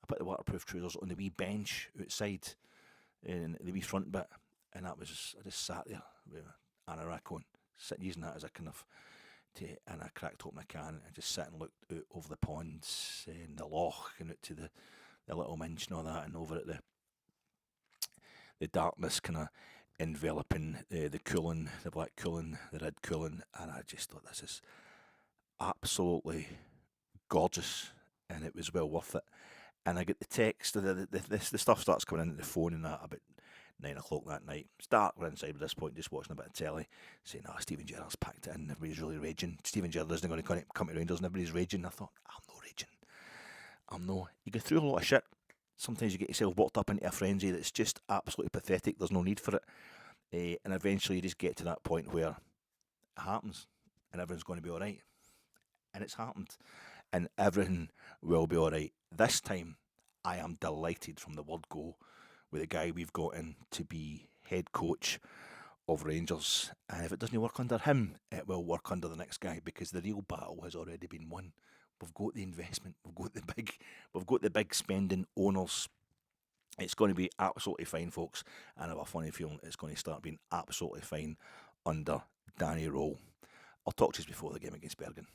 put the waterproof trousers on the wee bench outside in the wee front bit, and I just sat there with an anorak on, using that as a kind of. And I cracked open a can and just sat and looked out over the ponds and the loch and out to the little minch and all that, and over at the darkness kind of enveloping the cooling, the black cooling, the red cooling, and I just thought, this is absolutely gorgeous, and it was well worth it. And I get the text, the stuff starts coming in at the phone and that about 9 o'clock that night. It's dark, we're inside at this point, just watching a bit of telly, saying, Stephen Gerrard's packed it in, everybody's really raging. Stephen Gerrard isn't going to come to Rangers, and everybody's raging. I thought, I'm not raging. You go through a lot of shit. Sometimes you get yourself worked up into a frenzy that's just absolutely pathetic. There's no need for it. And eventually you just get to that point where it happens, and everyone's going to be alright. And it's happened. And everything will be alright. This time, I am delighted from the word go with the guy we've got in to be head coach of Rangers. And if it doesn't work under him, it will work under the next guy, because the real battle has already been won. We've got the investment, we've got the big spending owners. It's going to be absolutely fine, folks, and I have a funny feeling it's going to start being absolutely fine under Danny Röhl. I'll talk to you before the game against Bergen.